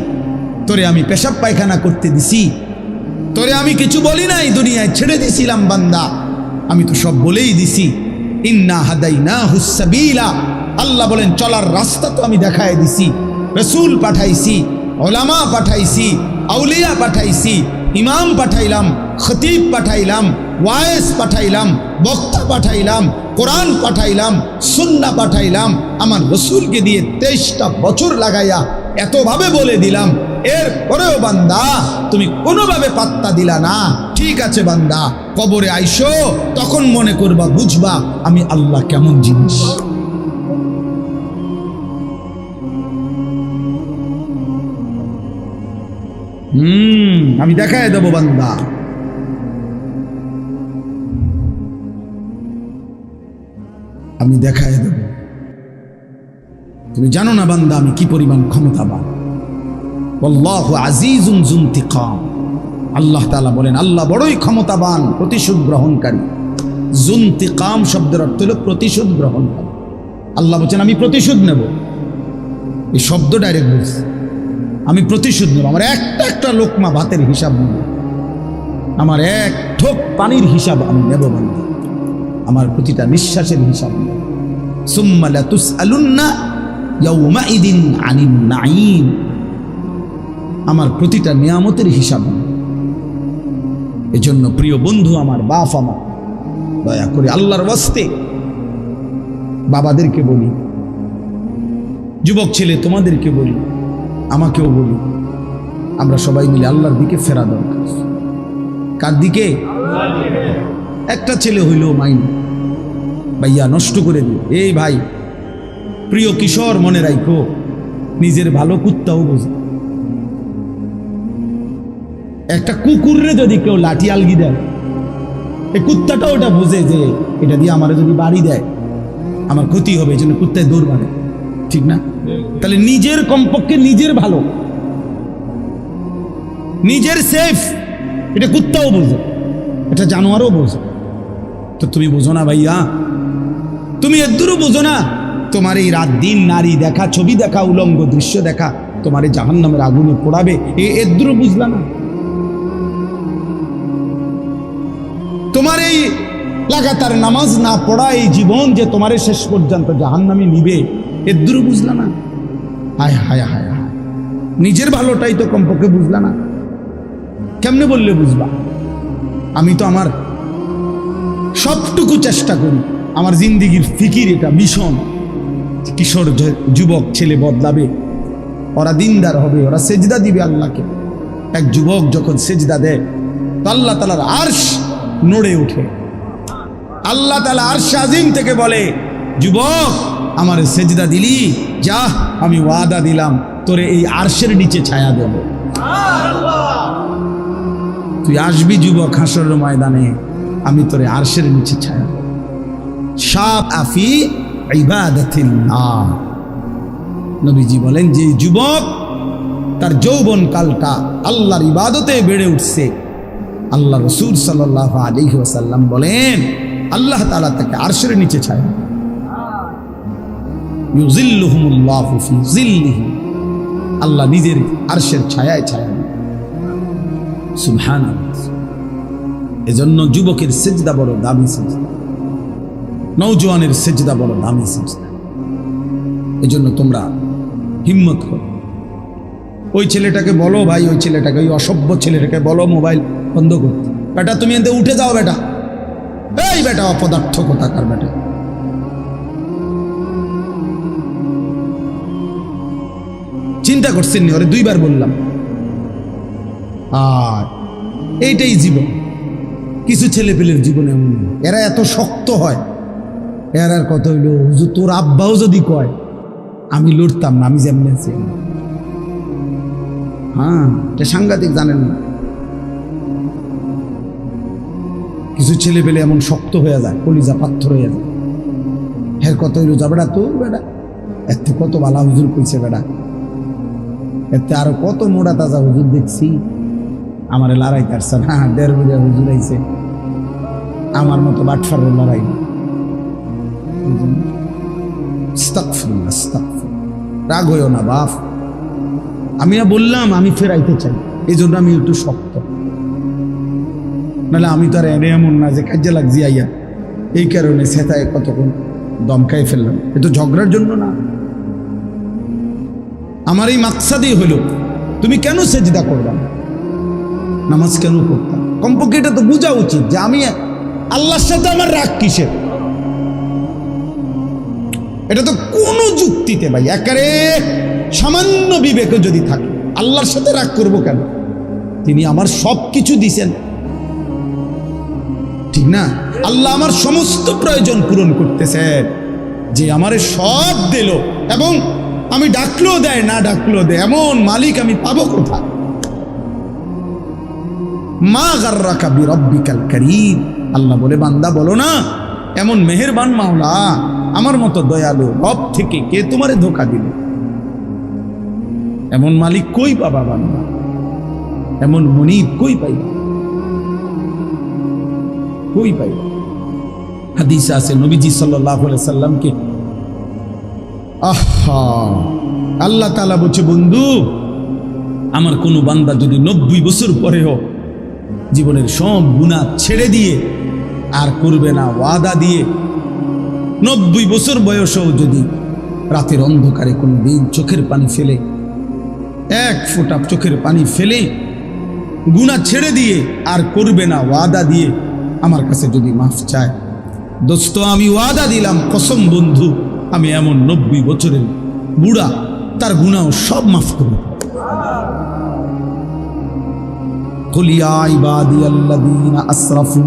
তোরে আমি পেশাব পায়খানা করতে দিছি, তোরে আমি কিছু বলি নাই, দুনিয়ায় ছেড়ে দিছিলাম বান্দা, আমি তো সব বলেই দিছি। ইন্না হাদাইনাহুস সাবিলা, আল্লাহ বলেন চলার রাস্তা তো আমি দেখায় দিছি, রাসূল পাঠাইছি, উলামা পাঠাইছি, আউলিয়া পাঠাইছি, ইমাম পাঠাইলাম, খতিব পাঠাইলাম, ওয়াইজ পাঠাইলাম, বক্তা পাঠাইলাম, কোরআন পাঠাইলাম, সুন্নাহ পাঠাইলাম, আমার রাসূলকে দিয়ে 23টা বছর লাগাইয়া এতভাবে বলে দিলাম, এরপরেও বান্দা তুমি কোনোভাবে পাত্তা দিলা না। ঠিক আছে বান্দা, কবরে আইসো, তখন মনে করবা, বুঝবা আমি আল্লাহ কেমন জিনিস। আমি দেখায় দেব বান্দা। আমি দেখায় দেব। তুমি জানো না বান্দা আমি কি পরিমাণ ক্ষমতাবান। আল্লাহু আজিজুন যুনতিকাম। আল্লাহ তাআলা বলেন আল্লাহ বড়ই ক্ষমতাবান, প্রতিশোধ গ্রহণকারী। যুনতিকাম শব্দের অর্থ হলো প্রতিশোধ গ্রহণকারী। আল্লাহ বলছেন আমি প্রতিশোধ নেব। এই শব্দ ডাইরেক্ট বলছে আমি প্রতিশোধ নেব। আমার একটা একটা লোকমা ভাতের হিসাব নেব, আমার এক ঠোক পানির হিসাব আমি নেব বান্দা, আমার প্রতিটা নিঃশ্বাসের হিসাব নেব। সুম্মা লাতুসআলুন্না ইয়াউমাইদিন আনিন নাঈম। আমার প্রতিটা নিয়ামতের হিসাব নেব। এজন্য প্রিয় বন্ধু আমার, বাপ আমার, দয়া করে আল্লাহর ওয়াস্তে বাবাদেরকে বলি, যুবক ছেলে তোমাদেরকে বলি, আমাকেও বলি, আমরা সবাই মিলে আল্লাহর দিকে ফেরা দরকার। কার দিকে? একটা ছেলে হইলেও মাইন ভাইয়া নষ্ট করে দিও। এই ভাই, প্রিয় কিশোর, মনে রাখো নিজের ভালো কুত্তাও বোঝে। একটা কুকুররে যদি কেউ লাঠি আলগি দেয়, এই কুত্তাটাও ওটা বোঝে যে এটা দিয়ে আমার যদি বাড়ি দেয় আমার ক্ষতি হবে, এই জন্য কুত্তায় দৌড় মারে, ঠিক না? তাহলে নিজের কমপক্ষে নিজের ভালো, নিজের সেফ, এটা কুত্তাও বোঝে, এটা জানোয়ারও বোঝে। তো তুমি বোঝো না ভাইয়া, তুমি এদুরও বোঝো না তোমার এই রাত দিন নারী দেখা, ছবি দেখা, উলঙ্গ দৃশ্য দেখা তোমার এই জাহান্নামের আগুনে পোড়াবে, এদুরও বুঝলা না? তোমার এই লাগাতার নামাজ না পড়া এই জীবন যে তোমার শেষ পর্যন্ত জাহান্নামে নিবে, এদুরও বুঝলা না? হায় হায় হায় হায়, নিজের ভালোটাই তো কমপক্ষে বুঝলা না। কেমনে বললে বুঝবা? আমি তো আমার সবটুকু চেষ্টা করি, আমার জিন্দিগির ফিকির এটা মিশন। কিশোর যুবক ছেলে বদলাবে, ওরা দিনদার হবে, ওরা সেজদা দিবে আল্লাহকে। এক যুবক যখন সেজদা দেয় তো আল্লাহ তাআলার আরশ নড়ে ওঠে। আল্লাহ তাআলা আরশ আজিম থেকে বলে, যুবক আমার সেজদা দিলি, যা আমি ওয়াদা দিলাম তোরে এই আরশের নিচে ছায়া দেব। তুই আসবি যুবক হাসরের ময়দানে, আমি তোরে আরশের নিচে ছায়া দেব। শাব আফি ইবাদাতিল্লাহ। নবীজি বলেন যে যুবক তার যৌবন কালটা আল্লাহর ইবাদতে বেড়ে উঠছে, আল্লাহ রাসূল সাল্লাল্লাহু আলাইহি ওয়াসাল্লাম বলেন আল্লাহ তাআলা তাকে আরশের নিচে ছায়া দেন। ইউযিল্লুহুমুল্লাহু ফি যিল্লিহি। আল্লাহ নিজের আরশের ছায়ায় ছায়া দেন। সুবহানাল্লাহ। এজন্য যুবকের সেজদা বড় দামি সেজদা, নওজোয়ানের সেজদা বড় দামি সেজদা। এজন্য তোমরা হিম্মত করো। ওই ছেলেটাকে বলো ভাই, ওই ছেলেটাকে, ওই অসভ্য ছেলেটাকে বলো মোবাইল বন্ধ করতে। বেটা তুমি এতে উঠে যাও বেটা, এই বেটা অপদার্থ কোথাকার বেটা। চিন্তা করছেন নি? ওরে দুইবার বললাম। আর এইটাই জীবন। কিছু ছেলে পেলের জীবনে এমন, এরা এত শক্ত হয়, এর আর কত হইল, হুজুর তোর আব্বাও যদি কয় আমি লড়তাম না, আমি যেমন আছি। হ্যাঁ, এটা সাংঘাতিক, জানেন না? কিছু ছেলে পেলে এমন শক্ত হয়ে যায়, কলিজা পাথর হয়ে যায়। হ্যাঁ, কত হইল যা বেটা তোর, বেটা এত কত বালা হুজুর কইছে, বেটা এতে আরো কত মোড়া তাজা হুজুর দেখছি, আমার লড়াই কাটছে না, 1.5 বিঘা হুজুর আইছে, আমার মতো বাটফার লড়াই। রাগ হইও না বাপ, আমি না বললাম আমি ফেরাইতে চাই, এই জন্য আমি একটু শক্ত, নাহলে আমি তো আর এমন না যে কাজে লাগছি আইয়া, এই কারণে সেটায় কতক্ষণ দমকাই ফেললাম। এ তো ঝগড়ার জন্য না, আমার এই মাকসাদই হলো তুমি কেন সেজদা করবা, নামাজ কেন করতাম। কমপক্ষে এটা তো বোঝা উচিত যে আমি আল্লাহর সাথে আমার রাগ কিসের। এটা তো কোনো যুক্তিতে ভাই, একেবারে সামান্য বিবেকে যদি থাকে, আল্লাহর সাথে রাগ করব কেন? তিনি আমার সব কিছু দিছেন, ঠিক না? আল্লাহ আমার সমস্ত প্রয়োজন পূরণ করতেছেন, যে আমারে সব দিল, এবং আমি ডাকলেও দেয়, না ডাকলেও দেয়, এমন মালিক আমি পাবো কোথায়? মা গাররাকা বিরাব্বিকাল কারীম। আল্লাহ বলে, বান্দা বলো না এমন মেহেরবান মাওলা, আমার মতো দয়ালু রব থেকে কে তোমারে ধোঁকা দিল? এমন মালিক কই পাবা বান্দা, এমন মুনিব কই পাইবা, কই পাইবা? হাদিসে আছে নবীজি সাল্লাল্লাহু আলাইহি সাল্লামকে আল্লাহ তাআলা বলছে, বন্ধু আমার কোন বান্দা যদি 90 বছর পরেও জীবনের সব গুনাহ ছেড়ে দিয়ে আর করবে না ওয়াদা দিয়ে, 90 বছর বয়সেও যদি রাতের অন্ধকারে কোনো দিন চোখের পানি ফেলে, এক ফোঁটা চোখের পানি ফেলে গুনাহ ছেড়ে দিয়ে আর করবে না ওয়াদা দিয়ে আমার কাছে যদি মাফ চায়, দোস্ত আমি ওয়াদা দিলাম, কসম বন্ধু, আমি এমন 90 বছরের বুড়া তার গুনাহ সব মাফ করব। কুল ইয়া ইবাদিয়াল্লাযীনা আসরাফু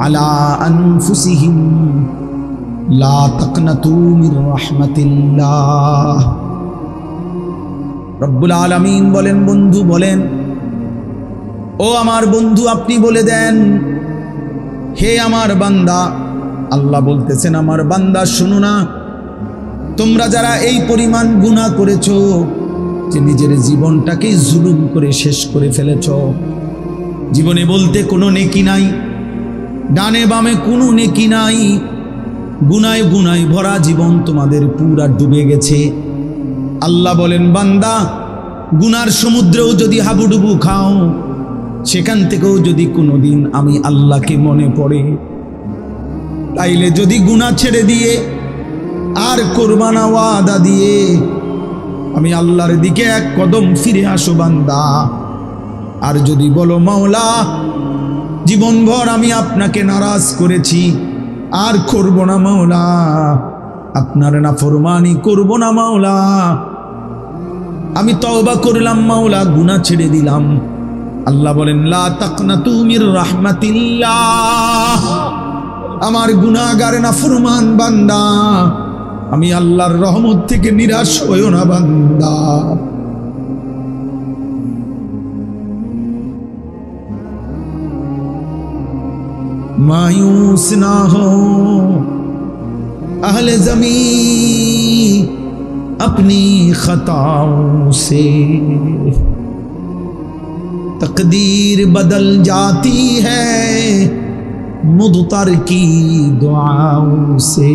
আলা আনফুসিহিম লা তাকনাতু মির রাহমাতিল্লাহ। রব্বুল আলামিন বলেন, বন্ধু বলেন, ও আমার বন্ধু আপনি বলে দেন, হে আমার বান্দা, আল্লাহ বলতেছেন আমার বান্দা শুনো না, তোমরা যারা এই পরিমাণ গুনাহ করেছো যে নিজের জীবনটাকে জুলুম করে শেষ করে ফেলেছ, জীবনে বলতে কোনো নেকি নাই, ডানে বামে কোনো নেকি নাই, গুনায় গুনায় ভরা জীবন তোমাদের পুরা ডুবে গেছে। আল্লাহ বলেন বান্দা, গুনার সমুদ্রেও যদি হাবুডুবু খাও, সেখান থেকেও যদি কোনোদিন আমি আল্লাহকে মনে পড়ে, তাইলে যদি গুনাহ ছেড়ে দিয়ে আর কোরবানা ওয়াদা দিয়ে আমি আল্লাহর দিকে এক কদম ফিরে আসো বান্দা, আর যদি বলো মাওলা জীবনভর আমি আপনাকে নারাজ করেছি, আর করব না মাওলা, আপনার নাফরমানি করব না মাওলা, আমি তওবা করলাম মাওলা, গুনাহ ছেড়ে দিলাম, আল্লাহ বলেন লা তাকনাতু মির রাহমাতিল্লাহ। আমার গুনাহগার নাফরমান বান্দা, আমি আল্লাহর রহমত থেকে নিরাশ হইও না বান্দা। मायूस ना हो अहले ज़मीं अपनी खताओं से, तकदीर बदल जाती है मुदतर की दुआओं से।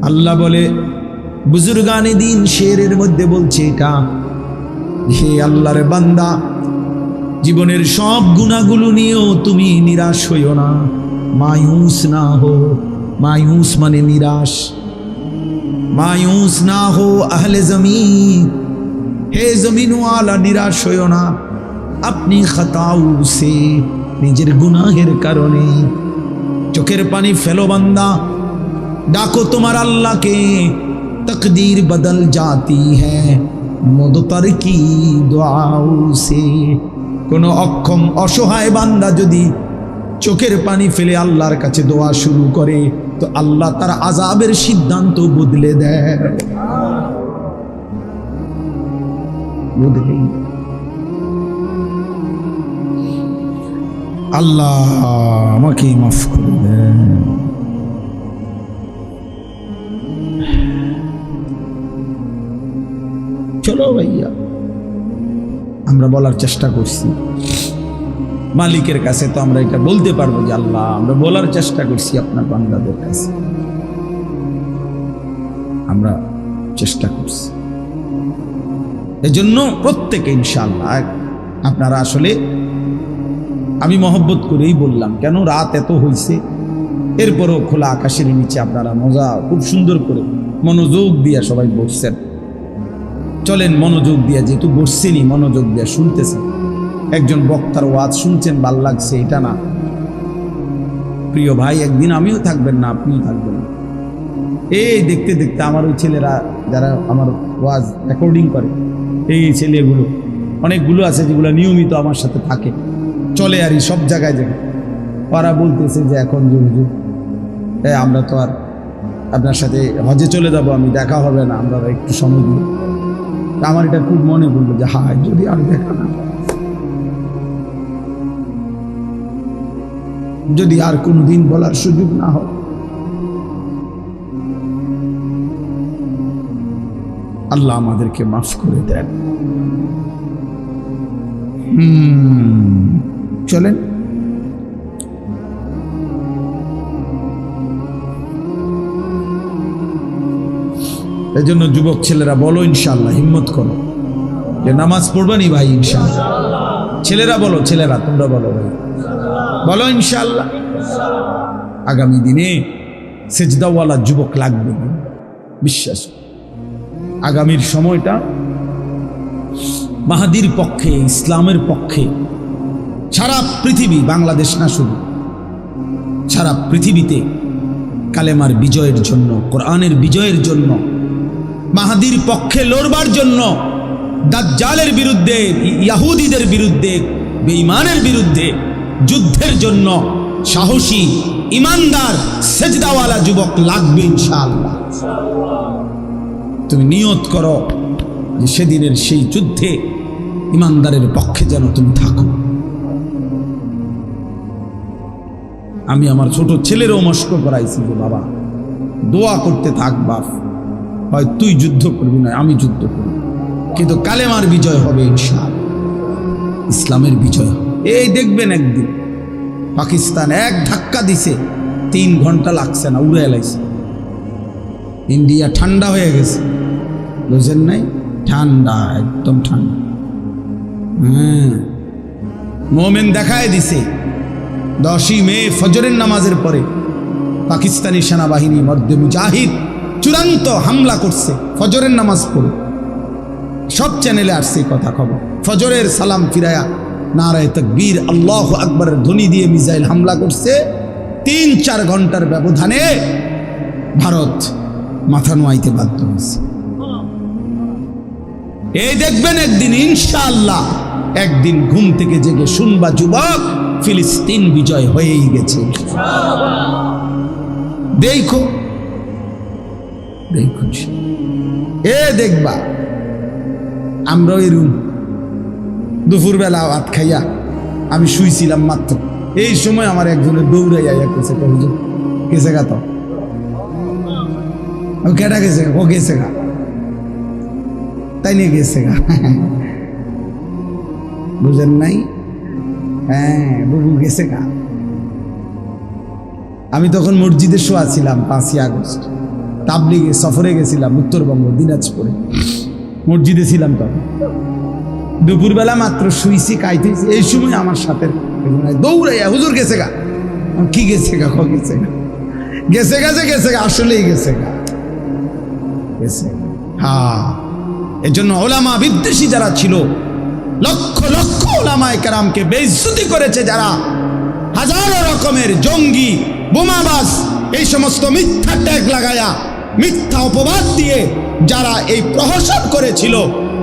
আল্লাহ বলে, বুজুর্গানে দিন শেরের মধ্যে বলছে এটা, হে আল্লাহর বান্দা, জীবনের সব গুনাহগুলো নিয়েও তুমি নিরাশ হইও না, মায়ুস না হো, মায়ুস মানে নিরাশ, মায়ুস না হো আহলে জমিন, হে জমিনওয়ালা নিরাশ হইও না, আপনি খাতাও সে, নিজের গুনাহের কারণে চোখের পানি ফেলো বান্দা, ডাকো তোমার আল্লাহকে, তকদীর বদল জাতি হ্যায় মুদতার কি দুআও সে। কোন অক্ষম অসহায় বান্দা যদি চোখের পানি ফেলে আল্লাহর কাছে দোয়া শুরু করে, তো আল্লাহ তার আযাবের সিদ্ধান্ত বদলে দেয়, আল্লাহ আমাকে মাফ করে দেন। চলো ভাইয়া, আমরা বলার চেষ্টা করছি মালিকের কাছে, তো আমরা এটা বলতে পারবো যে আল্লাহ আমরা বলার চেষ্টা করছি আপনার বান্দাদের কাছে, আমরা চেষ্টা করছি। এজন্য প্রত্যেকে ইনশাআল্লাহ, আপনারা আসলে আমি মহব্বত করেই বললাম, কেন রাত এত হয়েছে, এরপরও খোলা আকাশের নিচে আপনারা মজা খুব সুন্দর করে মনোযোগ দিয়ে সবাই বসছেন। চলেন মনোযোগ দিয়া, যেহেতু বসছেনই মনোযোগ দিয়া শুনতেছেন, একজন বক্তার ওয়াজ শুনছেন ভাল লাগছে এটা না, প্রিয় ভাই একদিন আমিও থাকবেন না, আপনিও থাকবেন না। এই দেখতে দেখতে আমার ওই ছেলেরা যারা আমার ওয়াজ রেকর্ডিং করে, এই ছেলেগুলো অনেকগুলো আছে যেগুলো নিয়মিত আমার সাথে থাকে, চলে আর সব জায়গায় যাবে, ওরা বলতেছে যে এখন যে হুজুর আমরা তো আর আপনার সাথে হজে চলে যাব, আমি দেখা হবে না, আমরা একটু সময় দিই। আমার এটা খুব মনে পড়লো যে হায় যদি আর দেখা না, যদি আর কোনোদিন বলার সুযোগ না হয়। আল্লাহ আমাদেরকে মাফ করে দেন। চলেন এই জন্য যুবক ছেলেরা বলো ইনশাআল্লাহ, হিম্মত করো যে নামাজ পড়বানি ভাই ইনশাআল্লাহ। ছেলেরা বলো, ছেলেরা তোমরা বলো ভাই, বলো ইনশাআল্লাহ। আগামী দিনে সেজদাওয়ালা যুবক লাগবে, বিশ্বাস। আগামীর সময়টা মাহাদির পক্ষে, ইসলামের পক্ষে। সারা পৃথিবী, বাংলাদেশ না শুধু, সারা পৃথিবীতে কালেমার বিজয়ের জন্য, কোরআনের বিজয়ের জন্য, মাহাদির পক্ষে লড়বার জন্য, দাজ্জালের বিরুদ্ধে, ইহুদিদের বিরুদ্ধে, বেঈমানের বিরুদ্ধে যুদ্ধের জন্য সাহসী, ইমানদার, সেজদাওয়ালা যুবক লাগবে ইনশাআল্লাহ। তুমি নিয়ত করো যে সেদিনের সেই যুদ্ধে ইমানদারের পক্ষে যেন তুমি থাকো। আমি আমার ছোট ছেলেরও মস্ক করাইছি যে বাবা দোয়া করতে থাক বাপ, হয় তুই যুদ্ধ করবি না আমি যুদ্ধ করব, কিন্তু কালেমার বিজয় হবে ইনশাআল্লাহ, ইসলামের বিজয় হবে। এই দেখবেন একদিন পাকিস্তান এক ধাক্কা দিছে, 3 ঘন্টা লাগছে না, উড়ে এলাইছে। ইন্ডিয়া ঠান্ডা হয়ে গেছে, বুঝেন নাই? ঠান্ডা, একদম ঠান্ডা। মোমেন দেখায় দিছে 10ই মে ফজরের নামাজের পরে পাকিস্তানি সেনাবাহিনী মধ্যে মুজাহিদ চূড়ান্ত হামলা করছে ফজরের নামাজ পড়ে। সব চ্যানেলে আসছে কথা খবর। ফজরের সালাম ফিরায়া নারায়ে তাকবীর আল্লাহু আকবরের ধ্বনি দিয়ে মিসাইল হামলা করছে। 3-4 ঘন্টার ব্যবধানে ভারত মাথা নোয়াইতে বাধ্য হয়েছে। এই দেখবেন একদিন ইনশাআল্লাহ, একদিন ঘুম থেকে জেগে শুনবা যুবক ফিলিস্তিন বিজয় হয়েই গেছে। দেখো দেখো, এ দেখবা আমরা ওই রুম দুপুরবেলা ভাত খাইয়া আমি শুইছিলাম মাত্র, এই সময় আমার একজনের দৌড়াইয়া গেছে, গেছে গা, তো কেটা গেছে, ও গেছে গা, তাই নিয়ে গেছে গা, বুঝেন নাই? হ্যাঁ, বুবু গেছে গা। আমি তখন মসজিদে শোয়া ছিলাম 5ই আগস্ট, তাবলিগে সফরে গেছিলাম উত্তরবঙ্গ দিনাজপুরে, মসজিদে ছিলাম তখন। দুপুরবেলা মাত্র শুইছি, খাইতেছি, এই সময় আমার সাথে দৌড়াইয়া হুজুর গেছে গা। কি গেছে গা? গেছে গা, গেছে গা, গেছে গা, আসলেই গেছে গা, গেছে। হ্যাঁ, এজন্য ওলামা বিদ্বেষী যারা ছিল, লক্ষ লক্ষ ওলামায়ে কেরামকে বেইজ্জতি করেছে যারা, হাজারো রকমের জঙ্গি, বোমাবাজ, এই সমস্ত মিথ্যা ট্যাগ লাগায়া, মিথ্যা অপবাদ দিয়ে যারা এই প্রহসন করেছিল,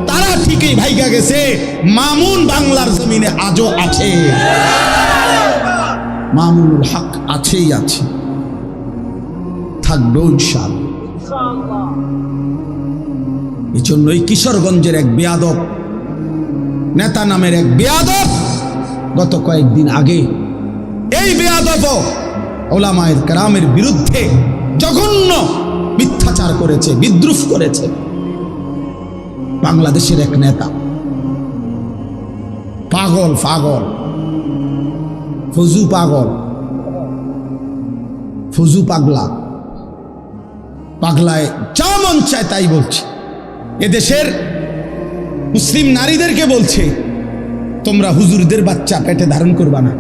তারা ঠিকই ভাইগা গেছে। মামুন বাংলার জমিনে আজও আছে, মামুনুল হক আছেই আছে, থাকবে ইনশাআল্লাহ। এই জন্য এই কিশোরগঞ্জের এক বেয়াদব নেতা নামের এক বেয়াদব গত কয়েকদিন আগে, এই বেয়াদব ওলামায়ে কেরামের বিরুদ্ধে জঘন্য মিথ্যাচার করেছে, বিদ্রুপ করেছে। বাংলাদেশের এক নেতা, পাগল পাগল, ফজু পাগল, ফজু পাগলা, পাগলায় যা মন চায় তাই বলছে। এদেশের মুসলিম নারীদেরকে বলছে তোমরা হুজুরদের বাচ্চা পেটে ধারণ করবা না।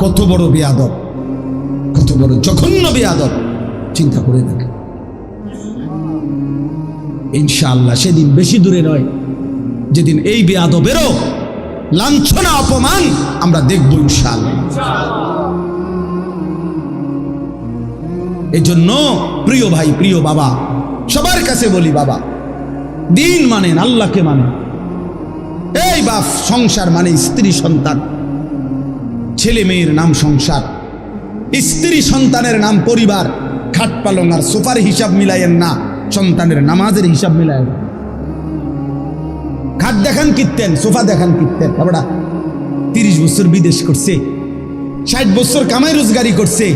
কত বড় বেয়াদব, কত বড় জঘন্য বেয়াদব, চিন্তা করে দেখে। ইনশাআল্লাহ সেদিন বেশি দূরে নয়, যেদিন এই বেয়াদবেরও লাঞ্ছনা অপমান আমরা দেখব ইনশাআল্লাহ। এই জন্য প্রিয় ভাই, প্রিয় বাবা, সবার কাছে বলি, বাবা দিন মানেন, আল্লাহকে মানেন। এই বাপ, সংসার মানে স্ত্রী সন্তান, ছেলে মেয়ের নাম সংসার, স্ত্রী সন্তানের নাম পরিবার। খাট পালং আর সোফার হিসাব মিলাইয়েন না, সন্তানের নামাজের হিসাব মিলাইয়েন। খাট দেখান কিনতেন, সোফা দেখান কিনতেন। বাবাটা 30 বছর বিদেশ করছে, 60 বছর কামাই রোজগারি করছে,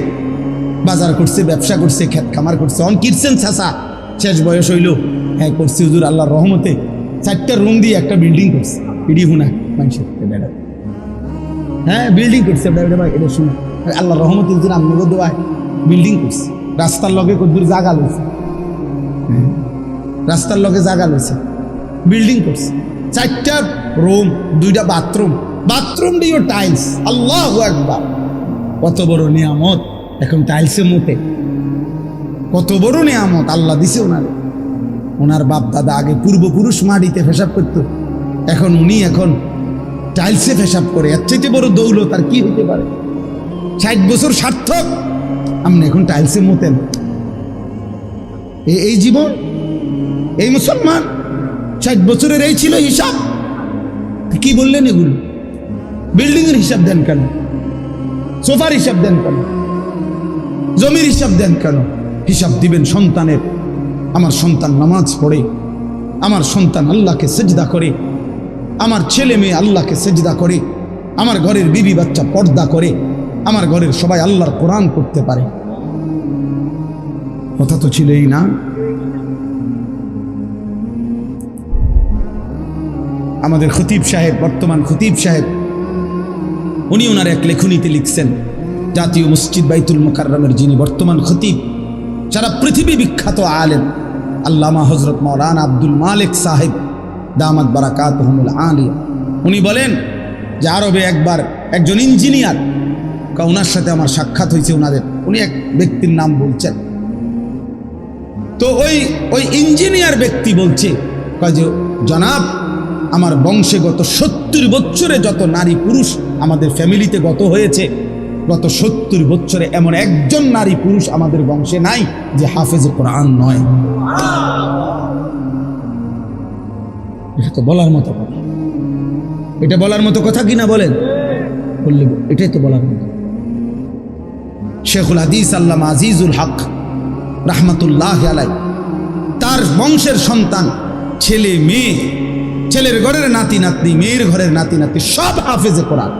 বাজার করছে, ব্যবসা করছে, খেত খামার করছে। অন কিরছেন চাচা, শেষ বয়স হইল। হ্যাঁ করছে হুজুর, আল্লাহর রহমতে 4টা রুম দিয়ে একটা বিল্ডিং করছে। ইডি হুনা মানুষের বেড়া, হ্যাঁ বিল্ডিং করছে এটা শুনে আল্লাহর রহমতে হুজুর আমনগো দোয়ায় বিল্ডিং করছে। রাস্তার লগে কদ্দুর জাগা লইছে, রাস্তার লগে জাগা লইছে, বিল্ডিং করছে। 4টা রুম, 2টা বাথরুম, বাথরুম দিয়েও টাইলস। আল্লাহু আকবার, কত বড় নিয়ামত। এখন টাইলসে মুতে, কত বড় নিয়ামত আল্লাহ দিছে ওনারে। ওনার বাপ দাদা আগে পূর্বপুরুষ মাটিতে পেশাব করত, এখন উনি এখন টাইলসে পেশাব করে। এর চাইতে বড় দৌলত আর কি হতে পারে? 60 বছর সার্থক, আপনি এখন টাইলসে মুতেন। এই জীবন, এই মুসলমান, 60 বছরের এই ছিল হিসাব। কি বললেন এগুলো? বিল্ডিং এর হিসাব দেন কেন? সোফার হিসাব দেন কেন? জমির হিসাব দেন কেন? হিসাব দিবেন সন্তানের। আমার সন্তান নামাজ পড়ে, আমার সন্তান আল্লাহকে সেজদা করে, আমার ছেলে মেয়ে আল্লাহকে সেজদা করে, আমার ঘরের বিবি বাচ্চা পর্দা করে, আমার ঘরের সবাই আল্লাহর কোরআন পড়তে পারে। কথা তো ছিলই না? আমাদের খতিব সাহেব, বর্তমান খতিব সাহেব, উনি ওনার এক লেখনীতে লিখছেন, জাতীয় মসজিদ বাইতুল মুকাররমের যিনি বর্তমান খতিব, সারা পৃথিবী বিখ্যাত আলেম আল্লামা হযরত মাওলানা আব্দুল মালিক সাহেব দামাত বারাকাতুহুমুল আলিয়া, উনি বলেন যে আরবে একবার একজন ইঞ্জিনিয়ার, ওনার সাথে আমার সাক্ষাৎ হয়েছে ওনাদের, উনি এক ব্যক্তির নাম বলছেন। তো ওই ইঞ্জিনিয়ার ব্যক্তি বলছে যে জনাব, আমার বংশে গত 70 বছরে যত নারী পুরুষ আমাদের ফ্যামিলিতে গত হয়েছে, গত 70 বছরে এমন একজন নারী পুরুষ আমাদের বংশে নাই যে হাফেজে কোরআন নয়। এটা তো বলার মতো কথা, এটা বলার মতো কথা কিনা বলেন? বললে এটাই তো বলার মতো। শেখুল হাদিস আল্লামা আজিজুল হক রাহমাতুল্লাহ আলাইহি, তার বংশের সন্তান, ছেলে মেয়ে, ছেলের ঘরের নাতি নাতনি, মেয়ের ঘরের নাতি নাতনি সব হাফেজে কোরআন।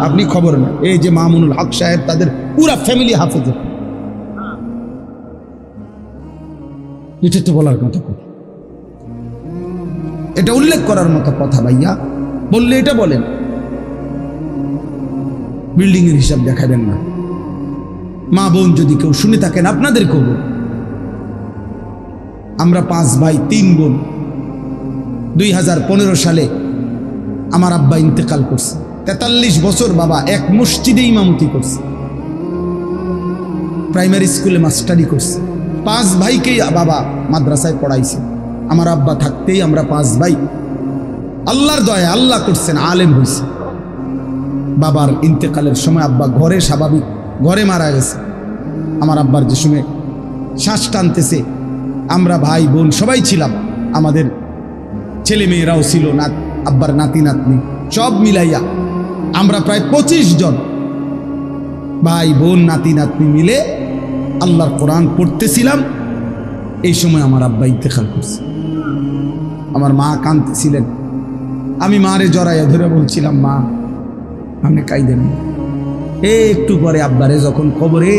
আপনি খবর না, এই যে মামুনুল হক সাহেব, তাদের পুরা ফ্যামিলি হাফেজে। এটা তো বলার মতো কথা, এটা উল্লেখ করার মতো কথা ভাইয়া। বললে এটা বলেন, বিল্ডিং এর হিসাব দেখাবেন না। মা বোন যদি কেউ শুনে থাকেন, আপনাদের করব, আমরা 5 ভাই 3 বোন। 2015 সালে আমার আব্বা ইন্তেকাল করছে। 43 বছর বাবা এক মসজিদে ইমামতি করছে, প্রাইমারি স্কুলে মাস্টারি করছে। 5 ভাইকেই বাবা মাদ্রাসায় পড়াইছে। আমার আব্বা থাকতেই আমরা 5 ভাই আল্লাহর দয়া আল্লাহ করছেন আলেম হয়েছে। বাবার ইন্তেকালের সময় আব্বা ঘরে, স্বাভাবিক ঘরে মারা গেছে। আমার আব্বার যে সময় শ্বাস টানতেছে, আমরা ভাই বোন সবাই ছিলাম, আমাদের ছেলে মেয়েরাও ছিল, না আব্বার নাতি নাতনি সব মিলাইয়া আমরা প্রায় 25 জন ভাই বোন নাতি নাতনি মিলে আল্লাহর কোরআন পড়তেছিলাম। এই সময় আমার আব্বা ইন্তেকাল করছে। আমার মা কাঁদতেছিলেন, আমি মারে জড়াইয়া ধরে বলছিলাম, মা আপনি কাইদেন না। একটু পরে আব্বারে যখন কবরে,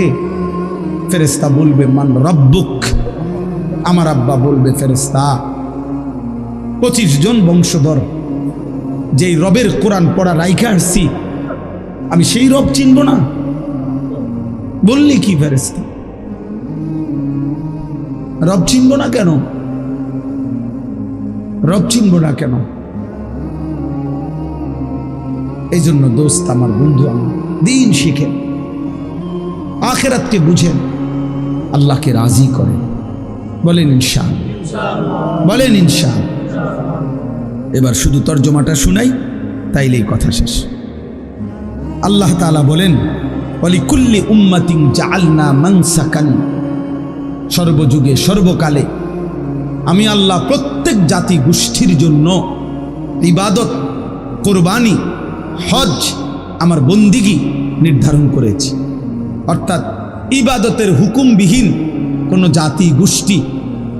ফেরেশতা বলবে মান রব্বুক, আমার আব্বা বলবে ফেরেশতা 25 জন বংশধর যেই রবের কোরআন পড়া রাইখা আসছি, আমি সেই রব চিনব না? বললি কি ফেরেশতা, রব চিনব না কেন? রব চিনব না কেন? এই জন্য দোস্ত আমার, বন্ধু আমার, দিন শিখেন, আখিরাতকে বুঝেন, আল্লাহকে রাজি করেন। বলেন ইনশাআল্লাহ, বলেন ইনশাআল্লাহ। এবার শুধু তর্জমাটা শুনাই, তাইলেই কথা শেষ। আল্লাহ তাআলা বলেন, ওয়ালিকুল্লি উম্মাতিন জাআলনা মানসাকান, সর্বযুগে সর্বকালে আমি আল্লাহ প্রত্যেক জাতি গোষ্ঠীর জন্য ইবাদত, কোরবানি, হজ, আমার বন্দিগি নির্ধারণ করেছি। অর্থাৎ ইবাদতের হুকুমবিহীন কোনো জাতি গোষ্ঠী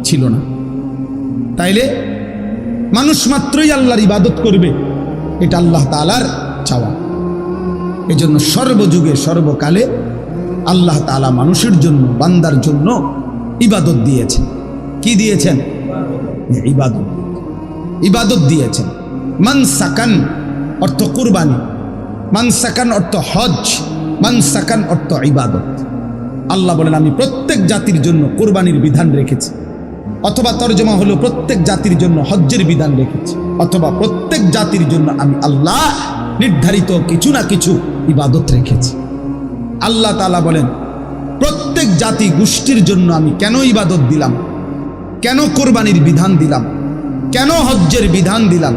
ছিল না। তাইলে মানুষ মাত্রই আল্লাহর ইবাদত করবে, এটা আল্লাহ তাআলার চাওয়া। এজন্য সর্বযুগে সর্বকালে আল্লাহ তাআলা মানুষের জন্য, বান্দার জন্য ইবাদত দিয়েছেন। কি দিয়েছেন? ইবাদত। ইবাদত দিয়েছেন। মানসাকান অর্থ কুরবানি, মানসাকান অর্থ হজ, মানসাকান অর্থ ইবাদত। আল্লাহ বলেন আমি প্রত্যেক জাতির জন্য কোরবানির বিধান রেখেছি, অথবা তরজমা হলো প্রত্যেক জাতির জন্য হজ্জের বিধান রেখেছি, অথবা প্রত্যেক জাতির জন্য আমি আল্লাহ নির্ধারিত কিছু না কিছু ইবাদত রেখেছি। আল্লাহ তাআলা বলেন প্রত্যেক জাতি গোষ্ঠীর জন্য আমি কেন ইবাদত দিলাম, কেন কোরবানির বিধান দিলাম, কেন হজ্জের বিধান দিলাম?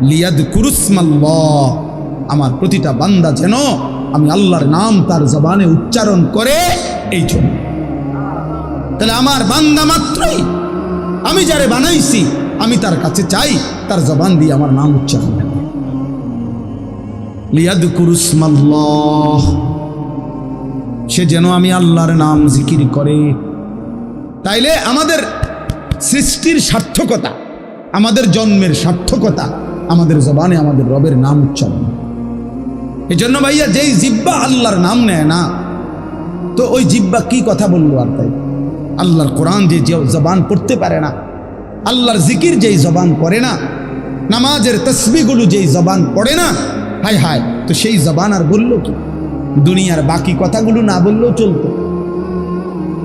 লিয়াযকুরুসমাল্লাহ, আমার প্রতিটা বান্দা যেন আমি আল্লাহর নাম তার জবানে উচ্চারণ করে। এই জন্য তাহলে আমার বান্দা মাত্রই আমি যারে বানাইছি আমি তার কাছে চাই তার জবান দিয়ে আমার নাম উচ্চারণ করে। লিয়াযকুরুসমাল্লাহ, সে যেন আমি আল্লাহর নাম জিকির করে। তাইলে আমাদের সৃষ্টির সার্থকতা, আমাদের জন্মের সার্থকতা আমাদের জবানে আমাদের রবের নাম উচ্চারণ। এই জন্য ভাইয়া যেই জিব্বা আল্লাহর নাম নেয় না, তো ওই জিব্বা কি কথা বললো? আর তাই আল্লাহর কোরআন যে জবান পড়তে পারে না, আল্লাহর জিকির যেই জবান পড়ে না, নামাজের তসবিহগুলো যেই জবান পড়ে না, হায় হায়, তো সেই জবান আর বললো কি? দুনিয়ার বাকি কথাগুলো না বললেও চলতো।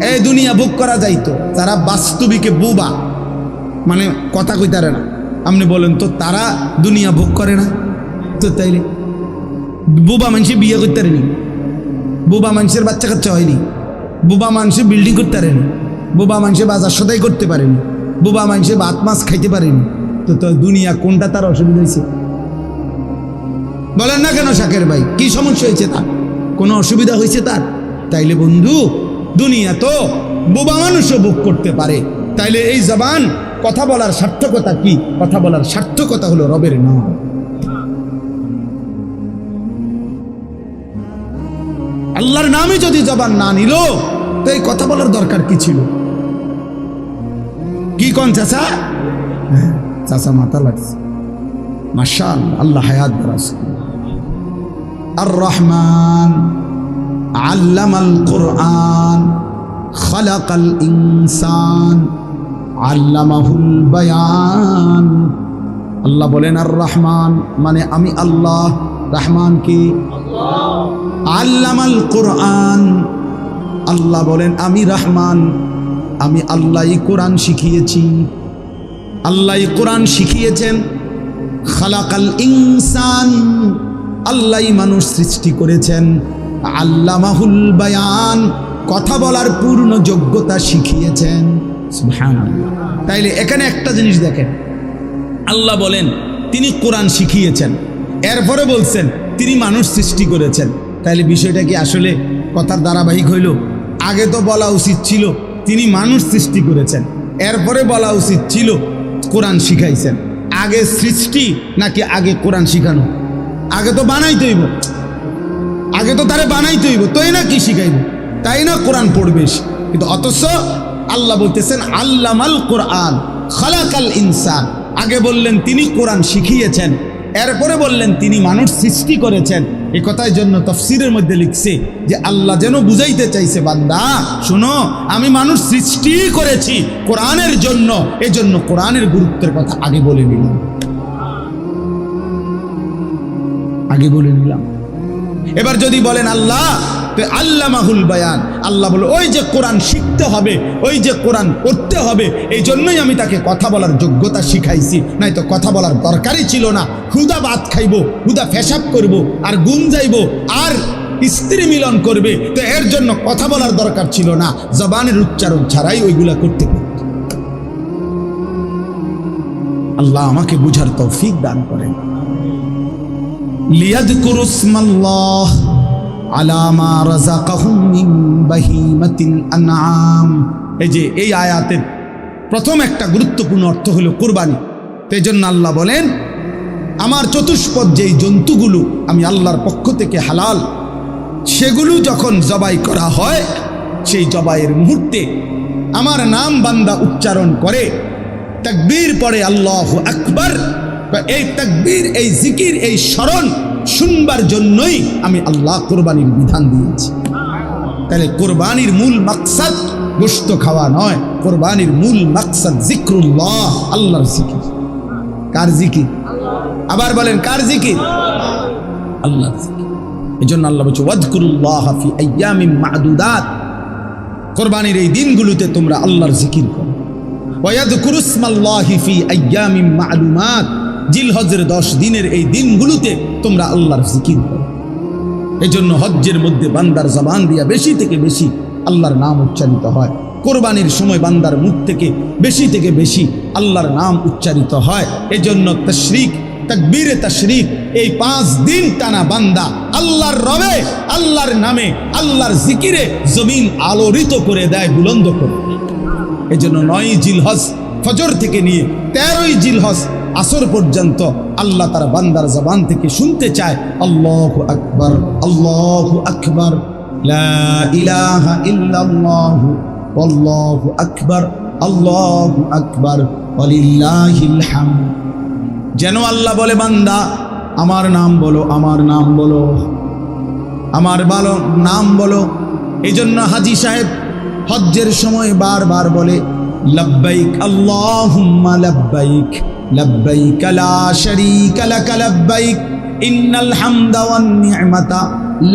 এই দুনিয়া ভোগ করা যাইতো। তারা বাস্তবিকে বোবা, মানে কথা কইতারে না। আপনি বলেন তো তারা দুনিয়া ভোগ করে না? তো তাইলে বোবা মানুষে বিয়ে করতে পারেনি, বোবা মানুষের বাচ্চা কাচ্চা হয়নি, বোবা মানুষে বিল্ডিং করতে পারেনি, বোবা মানুষে বাজার সদাই করতে পারেনি, বোবা মানুষে ভাত মাছ খাইতে পারেনি। তো তো দুনিয়া কোনটা তার অসুবিধা হয়েছে? বলেন না কেন শাকের ভাই, কি সমস্যা হয়েছে তার? কোনো অসুবিধা হয়েছে তার? তাইলে বন্ধু দুনিয়া তো বোবা মানুষও ভোগ করতে পারে। তাইলে এই জবান কথা বলার সার্থকতা কি? কথা বলার সার্থকতা হলো রবের নাম। আল্লাহর নামে যদি জবান না নিল তো এই কথা বলার দরকার কি ছিল? কি কোন চাচা? চাচা মাথা লাগছে। মাশাআল্লাহ, আল্লাহ হায়াত দারাজ। আর রহমান আল্লামাল কুরআন খালাকাল ইনসান আল্লামাহুল বায়ান। আল্লাহ বলেন আর রহমান মানে আমি আল্লাহ। রহমান কি? আল্লামাল কুরআন, আল্লাহ বলেন আমি রহমান, আমি আল্লাহই কোরআন শিখিয়েছি। আল্লাহই কোরআন শিখিয়েছেন। খালাকাল ইনসান, আল্লাহই মানুষ সৃষ্টি করেছেন। আল্লামাহুল বায়ান, কথা বলার পূর্ণ যোগ্যতা শিখিয়েছেন। সুবহানাল্লাহ। তাইলে এখানে একটা জিনিস দেখেন, আল্লাহ বলেন তিনি কোরআন শিখিয়েছেন, এরপরে বলছেন তিনি মানুষ সৃষ্টি করেছেন। তাইলে বিষয়টা কি আসলে কথার ধারাবাহিক হইল? আগে তো বলা উচিত ছিল তিনি মানুষ সৃষ্টি করেছেন, এরপরে বলা উচিত ছিল কোরআন শিখাইছেন। আগে সৃষ্টি নাকি আগে কোরআন শিখানো? আগে তো বানাইতে হইব, আগে তো তারে বানাইতে হইব, তাই না কি শিখাইব, তাই না কোরআন পড়বে। কিন্তু অথচ আল্লাহ বলতেছেন আল্লামাল কোরআন খালাকাল ইনসান। আগে বললেন তিনি কোরআন শিখিয়েছেন, এরপরে বললেন তিনি মানুষ সৃষ্টি করেছেন। এই কথার জন্য তাফসীরের মধ্যে লিখছে যে আল্লাহ যেন বুঝাইতে চাইছে, বান্দা শুনো, আমি মানুষ সৃষ্টি করেছি কোরআনের জন্য, এজন্য কোরআনের গুরুত্বের কথা আগে বলে নিলাম, আগে বলে নিলাম। এবার যদি বলেন আল্লাহ আল্লামাহুল বায়ান, আল্লাহ বলে ওই যে কোরআন শিখতে হবে, ওই যে কোরআন পড়তে হবে, এই জন্যই আমি তাকে কথা বলার যোগ্যতা শিখাইছি, নাই তো কথা বলার দরকারই ছিল না। হুদা ভাত খাইব, হুদা পেশাব করব, আর গুম যাইব, আর স্ত্রী মিলন করবে, তো এর জন্য কথা বলার দরকার ছিল না। জবানের উচ্চারণ ছাড়াই ওইগুলা করতে পারত। আল্লাহ আমাকে বুঝার তৌফিক দান করেন। লিয়াযকুরুসমাল্লাহ আলা মা রাযাকাহুম মিন বাহিমাতিল আনআম। এই যে এই আয়াতের প্রথম একটা গুরুত্বপূর্ণ অর্থ হলো কুরবানি। এই জন্য আল্লাহ বলেন আমার চতুষ্পদ যেই জন্তুগুলো আমি আল্লাহর পক্ষ থেকে হালাল, সেগুলো যখন জবাই করা হয়, সেই জবাইয়ের মুহূর্তে আমার নাম বান্দা উচ্চারণ করে, তাকবীর পড়ে আল্লাহু আকবার, এই তাকবীর, এই জিকির, এই স্মরণ শুনবার জন্যই আমি আল্লাহ কোরবানির বিধান দিয়েছি। তাহলে কোরবানির মূল মাকসাদ গোশত খাওয়া নয়, কোরবানির মূল মাকসাদ জিক্রুল্লাহ, আল্লাহর জিকির। কার জিকির? আবার বলেন, কার জিকির? আল্লাহর জিকির। এজন্য আল্লাহ বলছে ওয়াজকুরুল্লাহ ফি আইয়ামিন মা'দুদাত, কোরবানির এই দিনগুলোতে তোমরা আল্লাহর জিকির করো। ওয়ায়াযকুরু ইসমাল্লাহি ফি আইয়ামিন মা'লুমাত, জিলহজের 10 দিনের এই দিনগুলোতে তোমরা আল্লাহর জিকির করো। এজন্য হজ্জের মধ্যে বান্দার জবান দিয়া বেশি থেকে বেশি আল্লাহর নাম উচ্চারিত হয়। কোরবানির সময় বান্দার মুখ থেকে বেশি আল্লাহর নাম উচ্চারিত হয়। এজন্য তাশরিক, তাকবীরে তাশরিক, এই 5 দিন টানা বান্দা আল্লাহর রবে, আল্লাহর নামে, আল্লাহর জিকিরে জমিন আলোড়িত করে দেয়, বুলন্দ করে। এজন্য 9 জিলহজ ফজর থেকে নিয়ে 13 জিলহজ আসর পর্যন্ত আল্লাহ তার বান্দার জবান থেকে শুনতে চায় আল্লাহু আকবার, আল্লাহু আকবার, লা ইলাহা ইল্লাল্লাহু আল্লাহু আকবার, আল্লাহু আকবার, ওয়ালিল্লাহিল হামদ। যেন আল্লাহ বলে, বান্দা আমার নাম বলো, আমার নাম বলো, আমার ভালো নাম বলো। এই জন্য হাজী সাহেব হজ্জের সময় বারবার বলে লব্বাইক আল্লাহুম্মা লব্বাইক, লব্বাইক লা শারীকা লাক লব্বাইক, ইন্নাল হামদা ওয়ান নি'মাতা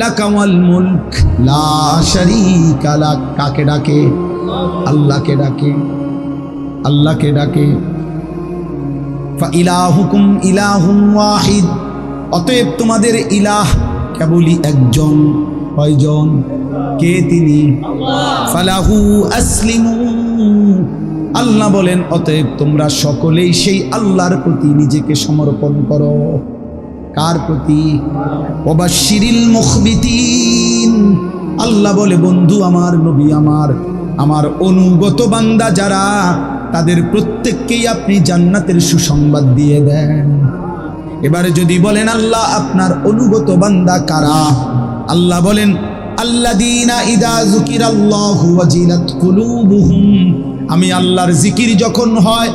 লাকা ওয়াল মুলক লা শারীকা লাক। কাকে ডাকে? আল্লাহকে ডাকে, আল্লাহকে ডাকে। ফাইলাহুকুম ইলাহুন ওয়াহিদ, অতএব তোমাদের ইলাহ কেবলই একজন। কয়জন? কে? তিনি। ফালাহু আসলিমু, আল্লাহ বলেন অতএব তোমরা সকলেই সেই আল্লাহর প্রতি নিজেকে সমর্পণ করো। কার প্রতি? ওয়াবাশশিরিল মুখবিতিন, আল্লাহ বলে বন্ধু আমার, নবী আমার, আমার অনুগত বান্দা যারা, তাদের প্রত্যেককেই আপনি জান্নাতের সুসংবাদ দিয়ে দেন। এবারে যদি বলেন আল্লাহ আপনার অনুগত বান্দা কারা? আল্লাহ বলেন আল্লাযীনা ইযা যুকিরাল্লাহু ওয়াজিলাত কুলুবুহুম, আমি আল্লাহর জিকির যখন হয়,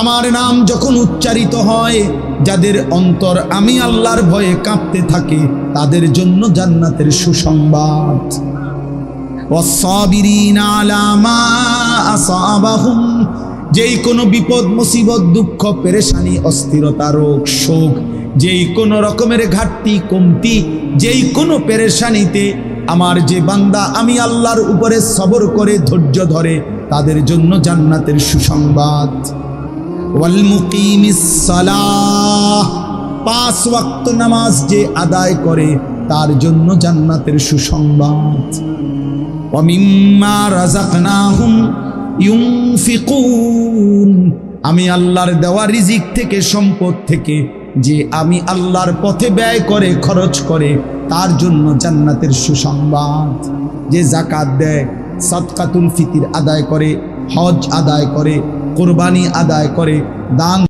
আমার নাম যখন উচ্চারিত হয়, যাদের অন্তর আমি আল্লাহর ভয়ে কাঁপতে থাকে, তাদের জন্য জান্নাতের সুসংবাদ। ওয়াস-সাবিরিনা আলা মা আসাবাহুম, যেই কোনো বিপদ মুসিবত, দুঃখ, পেরেশানি, অস্থিরতা, রোগ, শোক, যেই কোনো রকমের ঘাটতি কমতি, যেই কোনো পেরেশানিতে আমার যে বান্দা আমি আল্লাহর উপরে সবর করে ধৈর্য ধরে, তাদের জন্য জান্নাতের সুসংবাদ। ওয়াল মুকিমিস সালাহ, 5 ওয়াক্ত নামাজ যে আদায় করে, তার জন্য জান্নাতের সুসংবাদ। ওয়া মিম্মা রাযাকনাহুম ইউনফিকুন, আমি আল্লাহর দেওয়া রিজিক থেকে, সম্পদ থেকে যে আমি আল্লাহর পথে ব্যয় করে, খরচ করে, তার জন্য জান্নাতের সুসংবাদ। যে যাকাত দেয়, সাদকাতুল ফিতর আদায় করে, হজ আদায় করে, কোরবানি আদায় করে, দান